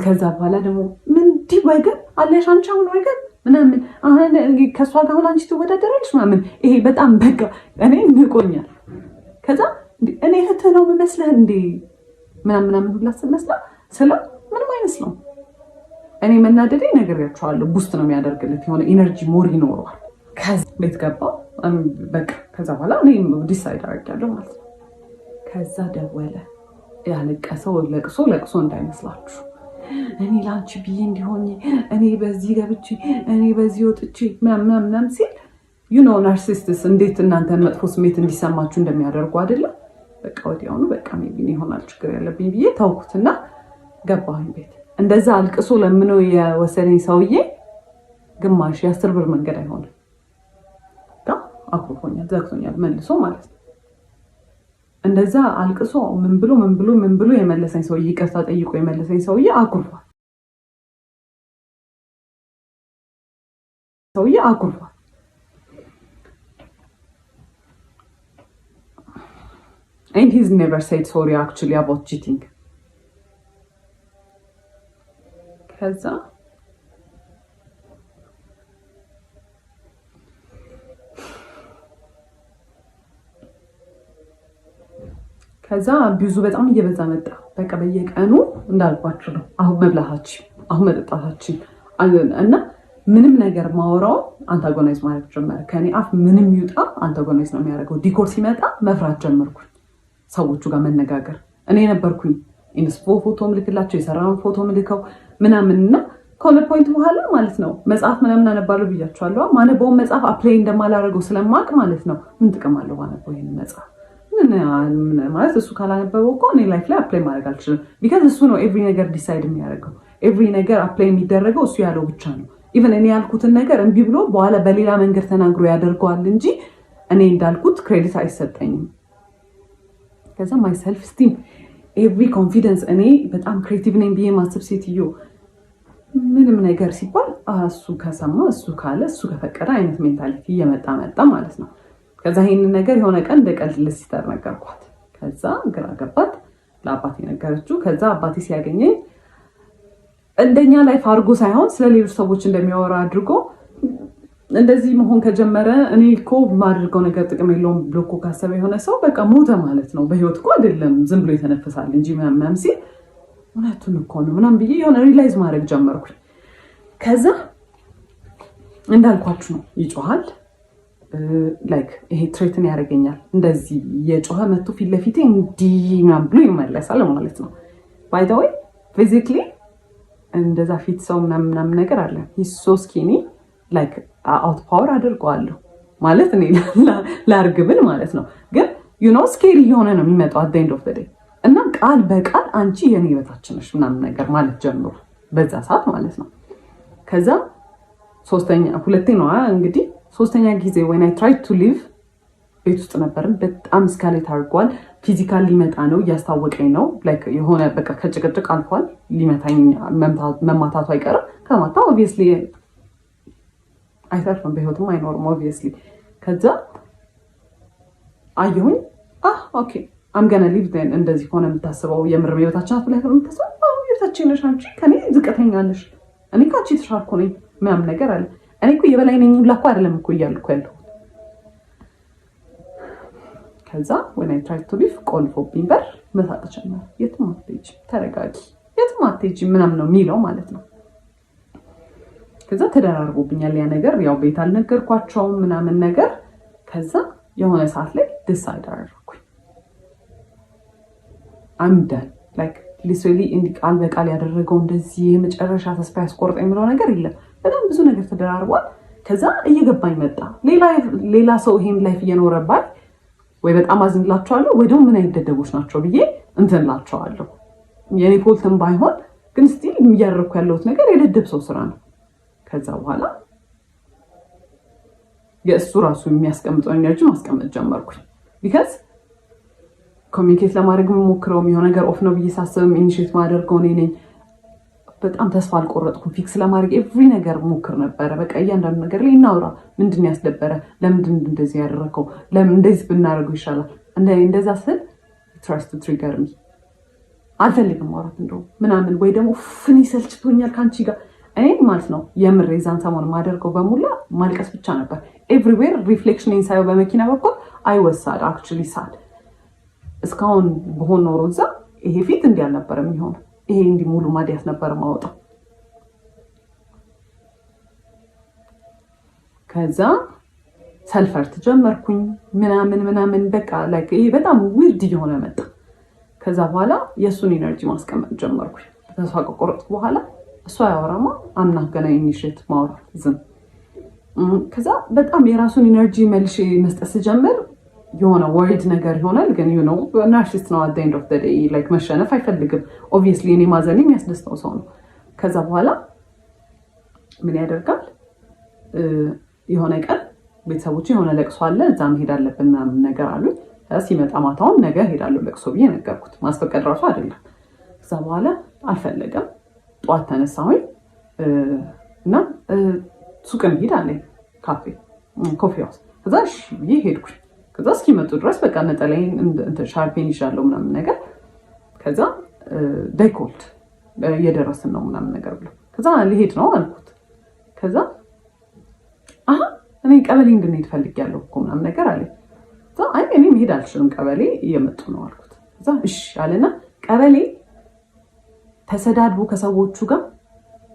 ከዛ በኋላ ደግሞ ምን ወገን አለሽ አንቺ አሁን ወገን ምናምን አሁን ከሷ ጋር አሁን አንቺ ትወዳደራለሽ ምናምን። ይሄ በጣም በቃ እኔ ንቆኛል። ከዛ እኔ እህትህ ነው የምመስልህ እንዴ ምናምን ሁላ ስለው ምንም አይመስለውም። እኔ መናደዴ ነግሬያቸዋለሁ። ቡስት ነው የሚያደርግልት፣ የሆነ ኢነርጂ ሞር ይኖረዋል። ከዛ ቤት ገባሁ። በቃ ከዛ በኋላ እኔ ዲሳይድ አድርጌያለሁ ማለት ነው። ከዛ ደወለ። ያለቀሰው ለቅሶ እንዳይመስላችሁ እኔ ላንቺ ብዬ እንዲሆኝ እኔ በዚህ ገብቼ እኔ በዚህ ወጥቼ ምናምን ሲል ናርሲስትስ እንዴት እናንተን መጥፎ ስሜት እንዲሰማችሁ እንደሚያደርጉ አይደለም። በቃ ወዲያውኑ በቃ ሜቢ ይሆናል ችግር ያለብኝ ብዬ ታውኩትና ገባሁኝ ቤት። እንደዛ አልቅሶ ለምነው የወሰደኝ ሰውዬ ግማሽ የ10 ብር መንገድ አይሆንም። አኩርፎኛል፣ ዘግቶኛል መልሶ ማለት ነው። እንደዛ አልቅሶ ምን ብሎ የመለሰኝ ሰውዬ ይቅርታ ጠይቆ የመለሰኝ ሰውዬ አኩርፏል። ሰውዬ አኩርፏል። and he's never said sorry actually about cheating። ከዛ ቢዙ በጣም እየበዛ መጣ። በቃ በየቀኑ እንዳልኳችሁ ነው። አሁን መብላታችን፣ አሁን መጠጣታችን እና ምንም ነገር ማወራው አንታጎናይዝ ማለት ጀመረ። ከኔ አፍ ምንም ይውጣ አንታጎናይዝ ነው የሚያደርገው። ዲኮር ሲመጣ መፍራት ጀመርኩኝ። ሰዎቹ ጋር መነጋገር እኔ ነበርኩኝ ኢንስፖ ፎቶ ምልክላቸው የሰራውን ፎቶ ምልከው ምናምንና ከሆነ ፖይንት በኋላ ማለት ነው መጽሐፍ ምናምን አነባለሁ ብያቸዋለሁ። ማነበውን መጽሐፍ አፕላይ እንደማላደርገው ስለማቅ ማለት ነው ምን ጥቅም አለው ማነበው ይሄን መጽሐፍ ማለት እሱ ካላነበበው እኮ እኔ ላይፍ ላይ አፕላይ ማድረግ አልችልም። ቢካዝ እሱ ነው ኤቭሪ ነገር ዲሳይድ የሚያደርገው። ኤቭሪ ነገር አፕላይ የሚደረገው እሱ ያለው ብቻ ነው። ኢቨን እኔ ያልኩትን ነገር እምቢ ብሎ በኋላ በሌላ መንገድ ተናግሮ ያደርገዋል እንጂ እኔ እንዳልኩት ክሬዲት አይሰጠኝም። ከዛ ማይ ሰልፍ ስቲም ኤቭሪ ኮንፊደንስ እኔ በጣም ክሬቲቭ ነኝ ብዬ ማሰብ ሴትዮ ምንም ነገር ሲባል እሱ ከሰማ እሱ ካለ እሱ ከፈቀደ አይነት ሜንታሊቲ እየመጣ መጣ ማለት ነው። ከዛ ይሄንን ነገር የሆነ ቀን እንደ ቀልድ ለሲስተር ነገርኳት። ከዛ ግራ ገባት። ለአባቴ ነገረችው። ከዛ አባቴ ሲያገኘኝ እንደኛ ላይፍ አድርጎ ሳይሆን ስለሌሎች ሰዎች እንደሚያወራ አድርጎ እንደዚህ መሆን ከጀመረ እኔ እኮ ማድርገው ነገር ጥቅም የለውም ብሎ እኮ ካሰበ የሆነ ሰው በቃ ሞተ ማለት ነው። በህይወት እኮ አይደለም ዝም ብሎ የተነፈሳል እንጂ ምናምን ሲል እውነቱን እኮ ነው ምናምን ብዬ የሆነ ሪላይዝ ማድረግ ጀመርኩኝ። ከዛ እንዳልኳችሁ ነው ይጮሃል። ላይክ ይሄ ትሬትን ያደርገኛል። እንደዚህ የጮኸ መቶ ፊት ለፊቴ እንዲህ ምናምን ብሎ ይመለሳል ማለት ነው። ባይ ዘ ወይ ፊዚክሊ እንደዛ ፊት ሰው ምናምን ነገር አለ። ሶ ስኪኒ ላይክ አውት ፓወር አድርገዋለሁ ማለት እኔ ላርግብል ማለት ነው። ግን ዩ ኖ ስኬሪ የሆነ ነው የሚመጣው አት ዘ ኤንድ ኦፍ ዘ ዴይ እና ቃል በቃል አንቺ የኔ በታች ነሽ ምናምን ነገር ማለት ጀምሮ በዛ ሰዓት ማለት ነው። ከዛ ሁለቴ ነው እንግዲህ ሶስተኛ ጊዜ when I tried to leave ቤት ውስጥ ነበርን። በጣም ስካሌት አድርጓል። ፊዚካል ሊመጣ ነው እያስታወቀኝ ነው። ላይክ የሆነ በቃ ከጭቅጭቅ አልፏል። ሊመታኝ መማታቱ አይቀርም። ከማታ obviously አይተርፍም፣ በህይወትም አይኖርም obviously። ከዛ አየሁኝ ኦኬ I'm gonna leave then። እንደዚህ ሆነ የምታስበው የምር ህይወታችን አፍ ላይ የምታስበው ህይወታችን ነሽ አንቺ ከኔ ዝቅተኛ ነሽ፣ እኔ ካንቺ ተሻልኩ ነኝ ምናምን ነገር አለ። እኔ እኮ የበላይ ነኝ ብላኩ አይደለም እኮ እያልኩ ያለው። ከዛ when I tried to leave ቆልፎብኝ በር መሳቅ ጀመረ። የትም አትሄጂም፣ ተረጋጊ፣ የትም አትሄጂም ምናምን ነው የሚለው ማለት ነው። ከዛ ተደራርቦብኛል ያ ነገር። ያው ቤት አልነገርኳቸውም ምናምን ነገር። ከዛ የሆነ ሰዓት ላይ ዲሳይድ አደረኩኝ I'm done like literally እንዲህ ቃል በቃል ያደረገው እንደዚህ የመጨረሻ ተስፋ ያስቆርጥ የሚለው ነገር የለም። በጣም ብዙ ነገር ተደራርቧል። ከዛ እየገባኝ መጣ ሌላ ሰው ይሄን ላይፍ እየኖረባል ወይ በጣም አዝንላቸዋለሁ ወይ ደግሞ ምን አይነት ደደቦች ናቸው ብዬ እንትንላቸዋለሁ። የኔ ፎልትም ባይሆን ግን ስቲል እያደረኩ ያለሁት ነገር የደደብ ሰው ስራ ነው። ከዛ በኋላ የእሱ ራሱ የሚያስቀምጠው ኤነርጂ ማስቀመጥ ጀመርኩኝ። ቢካዝ ኮሚኒኬት ለማድረግ የምሞክረው የሆነ ነገር ኦፍ ነው ብዬ ሳስብም ኢኒሼት ማደርገው እኔ ነኝ። በጣም ተስፋ አልቆረጥኩም። ፊክስ ለማድረግ ኤቭሪ ነገር ሞክር ነበረ። በቃ እያንዳንዱ ነገር ላይ እናውራ። ምንድን ያስደበረ? ለምንድን እንደዚህ ያደረከው? ለምን እንደዚህ ብናደርገው ይሻላል? እንደዛ ስል ትራስት ትሪገር ሚ አልፈልግም ማውራት እንደው ምናምን ወይ ደግሞ ፍኒ ሰልችቶኛል ካንቺ ጋር እኔ ማለት ነው። የምር የዛን ሰሞን ማደርገው በሙላ ማልቀስ ብቻ ነበር። ኤቭሪዌር ሪፍሌክሽን ሳየው በመኪና በኩል አይወሳድ አክቹሊ ሳድ እስካሁን በሆን ኖሮ እዛ ይሄ ፊት እንዲህ አልነበረም የሚሆነው። ይሄ እንዲህ ሙሉ ማዲያት ነበር ማወጣው። ከዛ ሰልፈርት ጀመርኩኝ ምናምን በቃ ላይክ ይሄ በጣም ዊርድ እየሆነ መጣ። ከዛ በኋላ የእሱን ኢነርጂ ማስቀመጥ ጀመርኩኝ። ተስፋ ከቆረጥኩ በኋላ እሷ ያወራማ አምና ገና ኢኒሼት ማውራት ዝም። ከዛ በጣም የራሱን ኢነርጂ መልሼ መስጠት ስጀምር የሆነ ወርድ ነገር ይሆናል። ግን ዩ ኖ ናርሲስት ነው at the end of the day like መሸነፍ አይፈልግም obviously። እኔ ማዘን የሚያስደስተው ሰው ነው። ከዛ በኋላ ምን ያደርጋል? የሆነ ቀን ቤተሰቦች የሆነ ለቅሶ አለ እዛ መሄድ አለብን ምናምን ነገር አሉ። ሲመጣ ማታውን ነገ ሄዳለሁ ለቅሶ ብዬ ነገርኩት። ማስፈቀድ ራሱ አይደለም። ከዛ በኋላ አልፈለገም። ጠዋት ተነሳሁኝ እና ሱቅ እንሂድ አለኝ ኮፊ ሃውስ። ከዛ እሺ ብዬ ሄድኩኝ። ከዛ እስኪመጡ ድረስ በቃ ነጠላዬን ሻርፔን ይዣለሁ ምናምን ነገር። ከዛ ዳይኮልድ እየደረስን ነው ምናምን ነገር ብሎ ከዛ ልሄድ ነው አልኩት። ከዛ እኔ ቀበሌ እንድንሄድ ፈልጌያለሁ እኮ ምናምን ነገር አለኝ። አይ እኔ መሄድ አልችልም ቀበሌ እየመጡ ነው አልኩት። ከዛ እሺ አለና ቀበሌ ተሰዳድቦ ከሰዎቹ ጋር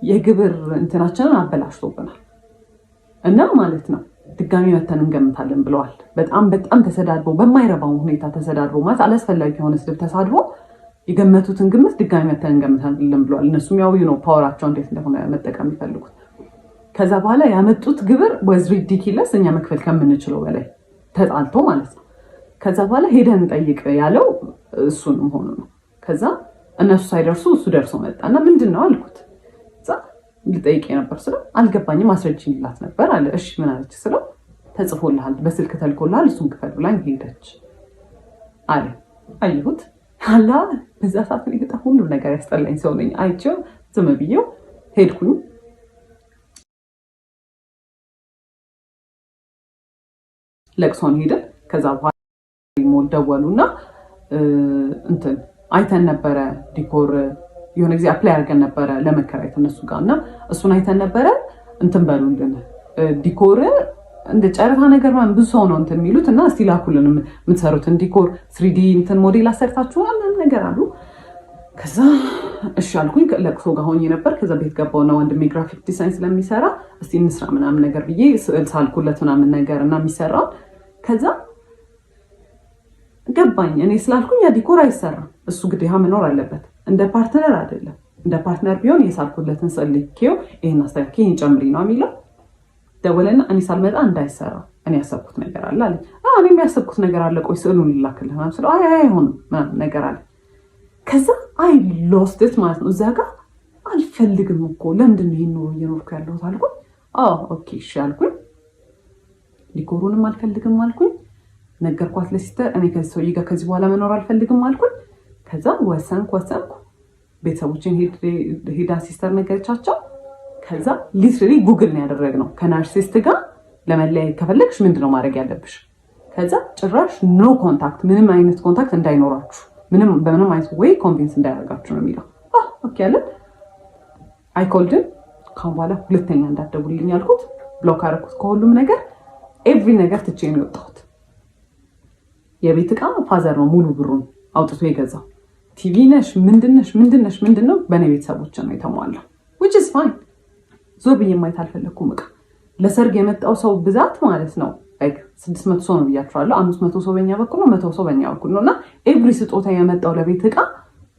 የግብር እንትናችንን አበላሽቶብናል እና ማለት ነው ድጋሚ መተን እንገምታለን ብለዋል። በጣም ተሰዳድቦ በማይረባው ሁኔታ ተሰዳድቦ ማለት አላስፈላጊ የሆነ ስድብ ተሳድቦ የገመቱትን ግምት ድጋሚ መተን እንገምታለን ብለዋል። እነሱም ያው ነው ፓወራቸው እንዴት እንደሆነ መጠቀም የሚፈልጉት። ከዛ በኋላ ያመጡት ግብር ወዝ ሪዲኪለስ እኛ መክፈል ከምንችለው በላይ ተጣልቶ ማለት ነው። ከዛ በኋላ ሄደን እንጠይቅ ያለው እሱን ሆኖ ነው። ከዛ እነሱ ሳይደርሱ እሱ ደርሶ መጣና ምንድን ነው አልኩት። ልጠይቅ ነበር ስለው አልገባኝም አስረጅኝ ይላት ነበር አለ። እሺ ምን አለች ስለው ተጽፎልሃል በስልክ ተልኮልሃል እሱን ክፈል ብላኝ ሄደች አለ። አየሁት አላ በዛ ሰዓት ላይ በጣም ሁሉ ነገር ያስጠላኝ ሰው ነኝ። አይቼው ዝም ብዬው ሄድኩኝ። ለቅሶን ሄድን። ከዛ በኋላ ሞል ደወሉና እንትን አይተን ነበረ ዲኮር የሆነ ጊዜ አፕላይ አድርገን ነበረ ለመከራየት እነሱ ጋር እና እሱን አይተን ነበረ እንትን በሉልን ዲኮር እንደ ጨረታ ነገር ማለት ብዙ ሰው ነው እንትን የሚሉት እና እስቲ ላኩልን የምትሰሩትን ዲኮር 3D እንትን ሞዴል አሰርታችኋል ነገር አሉ። ከዛ እሺ አልኩኝ። ለቅሶ ጋር ሆኜ ነበር። ከዛ ቤት ገባውና ወንድሜ ግራፊክ ዲዛይን ስለሚሰራ እስቲ እንስራ ምናምን ነገር ብዬ ስዕል ሳልኩለት ምናምን ነገር እና የሚሰራው ከዛ ገባኝ። እኔ ስላልኩኝ ያ ዲኮር አይሰራም፣ እሱ ግዴታ መኖር አለበት። እንደ ፓርትነር አይደለም። እንደ ፓርትነር ቢሆን የሳልኩለትን ስዕል ልኬው ይሄን አስተካክዬ ይሄን ጨምሪ ነው የሚለው። ደወለና እኔ ሳልመጣ እንዳይሰራ እኔ ያሰብኩት ነገር አለ አለኝ። እኔ የሚያሰብኩት ነገር አለ፣ ቆይ ስዕሉን ልላክልህ ምናምን ስለው አይ አይሆንም ምናምን ነገር አለ። ከዛ አይ ሎስት ኢት ማለት ነው። እዛ ጋር አልፈልግም እኮ ለምንድን ነው ይሄን ኑሮ እየኖርኩ ያለሁት አልኩኝ። ኦኬ እሺ አልኩኝ። ዲኮሩንም አልፈልግም አልኩኝ። ነገርኳት ለሲስተር እኔ ከዚህ ሰውዬ ጋር ከዚህ በኋላ መኖር አልፈልግም አልኩኝ። ከዛ ወሰንኩ። ቤተሰቦችን ሄዳ ሲስተር ነገረቻቸው። ከዛ ሊትራሊ ጉግል ነው ያደረግነው ከናርሲስት ጋር ለመለያየት ከፈለግሽ ምንድነው ማድረግ ያለብሽ? ከዛ ጭራሽ ኖ ኮንታክት፣ ምንም አይነት ኮንታክት እንዳይኖራችሁ፣ በምንም አይነት ወይ ኮንቪንስ እንዳያደርጋችሁ ነው የሚለው። ኦኬ አለን። አይኮልድን ካሁን በኋላ ሁለተኛ እንዳትደውልልኝ ያልኩት፣ ብሎክ አደረኩት ከሁሉም ነገር። ኤቭሪ ነገር ትቼ ነው የወጣሁት። የቤት ዕቃ ፋዘር ነው ሙሉ ብሩን አውጥቶ የገዛው። ቲቪ ነሽ ምንድነው በእኔ ቤተሰቦች ነው የተሟላው። which is fine። ዞር ብዬ ማየት አልፈለኩም። ዕቃ ለሰርግ የመጣው ሰው ብዛት ማለት ነው 600 ሰው ነው ብያችኋለሁ። 500 ሰው በእኛ በኩል ነው፣ 100 ሰው በእኛ በኩል ነው እና ኤቭሪ ስጦታ የመጣው ለቤት ዕቃ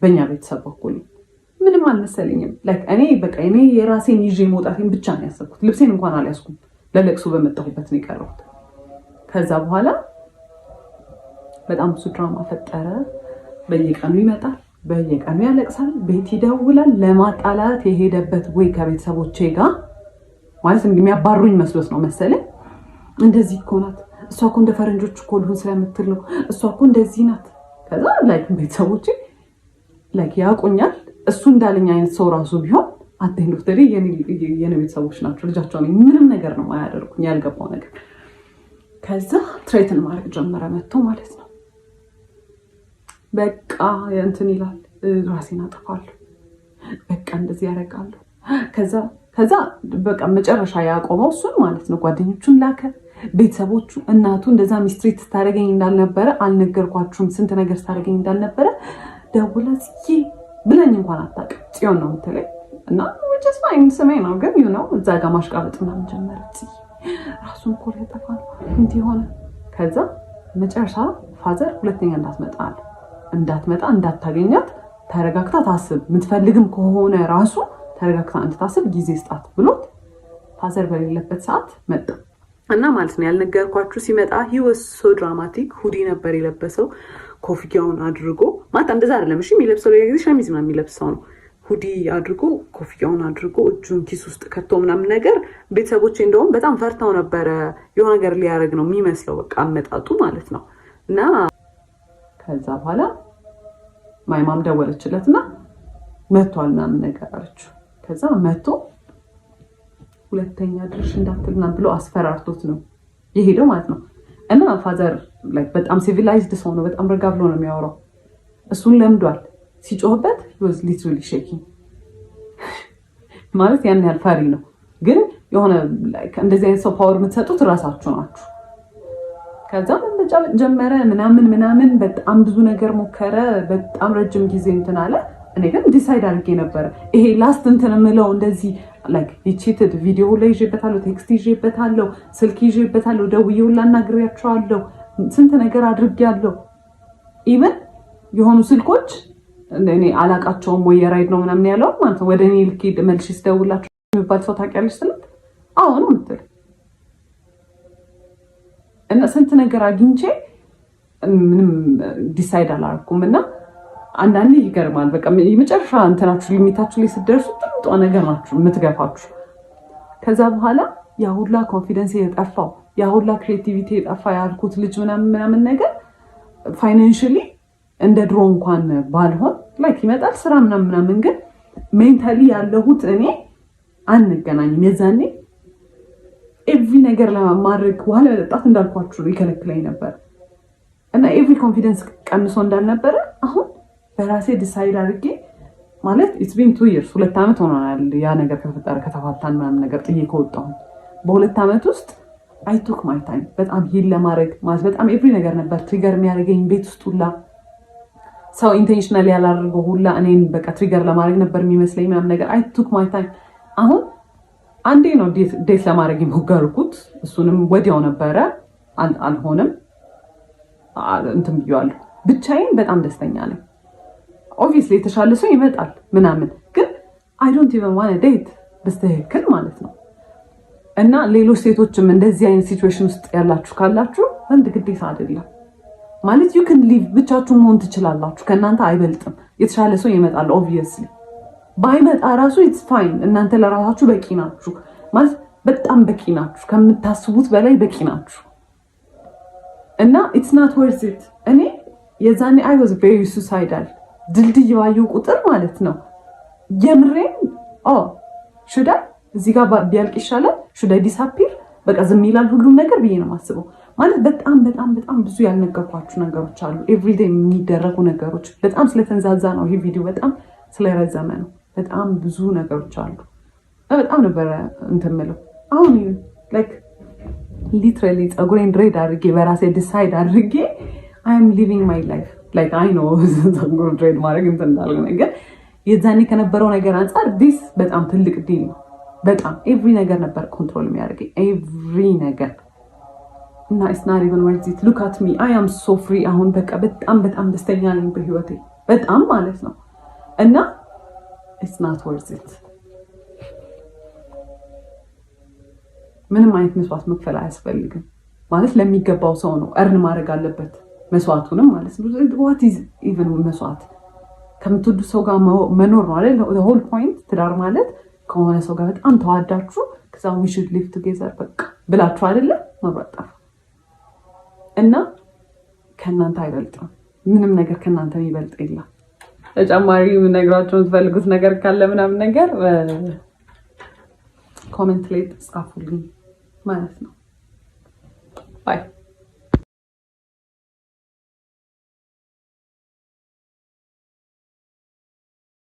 በእኛ ቤተሰብ በኩል ነው። ምንም አልመሰለኝም። እኔ የራሴን ይዤ መውጣቴን ብቻ ነው ያሰብኩት። ልብሴን እንኳን አልያዝኩም። ለለቅሶ በመጣሁበት ነው የቀረሁት። ከዛ በኋላ በጣም ብዙ ድራማ ፈጠረ። በየቀኑ ይመጣል፣ በየቀኑ ያለቅሳል፣ ቤት ይደውላል። ለማጣላት የሄደበት ወይ ከቤተሰቦቼ ጋር ማለት የሚያባሩኝ መስሎት ነው መሰለኝ። እንደዚህ እኮ ናት እሷ እኮ እንደ ፈረንጆች እኮ ልሁን ስለምትል ነው እሷ እኮ እንደዚህ ናት። ከዛ ቤተሰቦቼ ያውቁኛል። እሱ እንዳለኝ አይነት ሰው ራሱ ቢሆን አቴንድ ኦፍ ዘ ዴይ የኔ ቤተሰቦች ናቸው፣ ልጃቸው ነኝ። ምንም ነገር ነው አያደርጉኝ፣ ያልገባው ነገር። ከዛ ትሬትን ማድረግ ጀመረ መጥቶ ማለት ነው። በቃ እንትን ይላል፣ ራሴን አጠፋለሁ፣ በቃ እንደዚህ ያደርጋለሁ። ከዛ በቃ መጨረሻ ያቆመው እሱን ማለት ነው። ጓደኞቹን ላከ፣ ቤተሰቦቹ፣ እናቱ እንደዛ ሚስትሪት ስታደርገኝ እንዳልነበረ አልነገርኳችሁም፣ ስንት ነገር ስታደርገኝ እንዳልነበረ ደውላ ብለኝ እንኳን አታውቅም። ጽዮን ነው የምትለኝ እና ወጭስ ማይን ስሜ ነው ግን እዛ ጋር ማሽቃበጥ ምናምን ጀመረች። ራሱን እኮ ሊያጠፋ ነው እንዲህ ሆነ። ከዛ መጨረሻ ፋዘር ሁለተኛ እንዳትመጣ እንዳታገኛት ተረጋግታ ታስብ፣ የምትፈልግም ከሆነ ራሱ ተረጋግታ እንድታስብ ጊዜ ስጣት ብሎት ፋዘር በሌለበት ሰዓት መጣ እና ማለት ነው ያልነገርኳችሁ ሲመጣ he was so dramatic። ሁዲ ነበር የለበሰው፣ ኮፍያውን አድርጎ ማለት እንደዛ አይደለም እሺ የሚለብሰው ለጊዜ ሸሚዝ ምናምን የሚለብሰው ነው። ሁዲ አድርጎ ኮፍያውን አድርጎ እጁን ኪስ ውስጥ ከቶ ምናምን ነገር። ቤተሰቦቼ እንደውም በጣም ፈርተው ነበረ፣ የሆነ ነገር ሊያደርግ ነው የሚመስለው በቃ አመጣጡ ማለት ነው። እና ከዛ በኋላ ማይማም ደወለችለትና መጥቷል ምናምን ነገር አለችው። ከዛ መጥቶ ሁለተኛ ድርሽ እንዳትልና ብሎ አስፈራርቶት ነው የሄደው ማለት ነው። እና ፋዘር በጣም ሲቪላይዝድ ሰው ነው። በጣም ረጋ ብሎ ነው የሚያወራው። እሱን ለምዷል። ሲጮህበት was literally shaking ማለት ያን ያህል ፈሪ ነው። ግን የሆነ እንደዚህ አይነት ሰው ፓወር የምትሰጡት ራሳችሁ ናችሁ። ከዛ መመጫበጥ ጀመረ ምናምን በጣም ብዙ ነገር ሞከረ። በጣም ረጅም ጊዜ እንትን አለ። እኔ ግን ዲሳይድ አድርጌ ነበረ ይሄ ላስት እንትን የምለው እንደዚህ ቺትድ ቪዲዮ ላይ ይዤበታለሁ፣ ቴክስት ይዤበታለሁ፣ ስልክ ይዤበታለሁ፣ ደውዬ ሁላ አናግሬያቸዋለሁ፣ ስንት ነገር አድርጌያለሁ። ኢቨን የሆኑ ስልኮች እኔ አላቃቸውም ወይ የራይድ ነው ምናምን ያለው ማለት ነው። ወደ እኔ ልክ መልሼ ስደውላቸው የሚባል ሰው ታውቂያለሽ ስላት አዎ ነው የምትል እና ስንት ነገር አግኝቼ ምንም ዲሳይድ አላደረኩም። እና አንዳንዴ ይገርማል። በቃ የመጨረሻ እንትናችሁ ሊሚታችሁ ላይ ስትደርሱ ጥንጧ ነገር ናችሁ የምትገፋችሁ። ከዛ በኋላ ያ ሁላ ኮንፊደንስ የጠፋው ያ ሁላ ክሬቲቪቲ የጠፋ ያልኩት ልጅ ምናምን ነገር ፋይናንሽሊ እንደ ድሮ እንኳን ባልሆን ይመጣል ስራ ምናምን ግን ሜንታሊ ያለሁት እኔ አንገናኝም። የዛኔ ኤቭሪ ነገር ለማድረግ ውሃ ለመጠጣት እንዳልኳችሁ ይከለክለኝ ነበር እና ኤቭሪ ኮንፊደንስ ቀንሶ እንዳልነበረ አሁን በራሴ ዲሳይድ አድርጌ ማለት it's been 2 years 2 ዓመት ሆኖናል ያ ነገር ከተፈጠረ ከተፋታን ምናምን ነገር ጥዬ ከወጣሁ በ2 ዓመት ውስጥ I took my time በጣም ሂል ለማድረግ ማለት በጣም ኤቭሪ ነገር ነበር ትሪገር የሚያደርገኝ ቤት ውስጥ ሁላ ሰው ኢንቴንሽናሊ ያላደረገው ሁላ እኔን በቃ ትሪገር ለማድረግ ነበር የሚመስለኝ ምናምን ነገር I took my time። አሁን አንዴ ነው ዴት ለማድረግ የሞከርኩት እሱንም ወዲያው ነበረ አልሆነም እንትን ብያለሁ። ብቻዬን በጣም ደስተኛ ነኝ። ኦብቪየስሊ የተሻለ ሰው ይመጣል ምናምን ግን I don't even want to date በስተክል ማለት ነው። እና ሌሎች ሴቶችም እንደዚህ አይነት ሲቹዌሽን ውስጥ ያላችሁ ካላችሁ ወንድ ግዴታ አይደለም ማለት you can live ብቻችሁ መሆን ትችላላችሁ። ከእናንተ አይበልጥም። የተሻለ ሰው ይመጣል ኦብቪየስሊ ባይመጣ ራሱ it's fine። እናንተ ለራሳችሁ በቂ ናችሁ ማለት በጣም በቂ ናችሁ። ከምታስቡት በላይ በቂ ናችሁ። እና it's not worth it። እኔ የዛኔ I was very suicidal ድልድይ ባየሁ ቁጥር ማለት ነው የምሬን should I እዚህ ጋር ቢያልቅ ይሻላል should I disappear በቃ ዝም ይላል ሁሉም ነገር ብዬ ነው የማስበው። ማለት በጣም ብዙ ያልነገርኳችሁ ነገሮች አሉ። ኤቭሪዴይ የሚደረጉ ነገሮች በጣም ስለተንዛዛ ነው ይሄ ቪዲዮ በጣም ስለረዘመ ነው። በጣም ብዙ ነገሮች አሉ። በጣም ነበረ እንትን የምለው አሁን ሊትራሊ ፀጉሬን ድሬድ አድርጌ በራሴ ዲሳይድ አድርጌ I am living my life I know ፀጉር ድሬድ ማድረግ እንትን እንዳልሆነ ግን የዛኔ ከነበረው ነገር አንጻር ዲስ በጣም ትልቅ ዲል ነው። በጣም ኤቭሪ ነገር ነበር ኮንትሮል የሚያደርገኝ ኤቭሪ ነገር እና it's not even worth it. Look at me. I am so free. አሁን በቃ በጣም ደስተኛ ነኝ በህይወቴ በጣም ማለት ነው። እና it's not worth it። ምንም አይነት መስዋዕት መክፈል አያስፈልግም ማለት ለሚገባው ሰው ነው እርን ማድረግ አለበት መስዋዕቱንም ማለት ነው። what is even መስዋዕት ከምትወዱ ሰው ጋር መኖር ነው አይደል? the whole point ትዳር ማለት ከሆነ ሰው ጋር በጣም ተዋዳችሁ ከዛ we should live together በቃ ብላችሁ አይደለ መብራት ጠፋ እና ከእናንተ አይበልጥም። ምንም ነገር ከእናንተ የሚበልጥ የለም። ተጨማሪ ነግራችሁ የምትፈልጉት ነገር ካለ ምናምን ነገር ኮሜንት ላይ ጻፉልኝ ማለት ነው። ባይ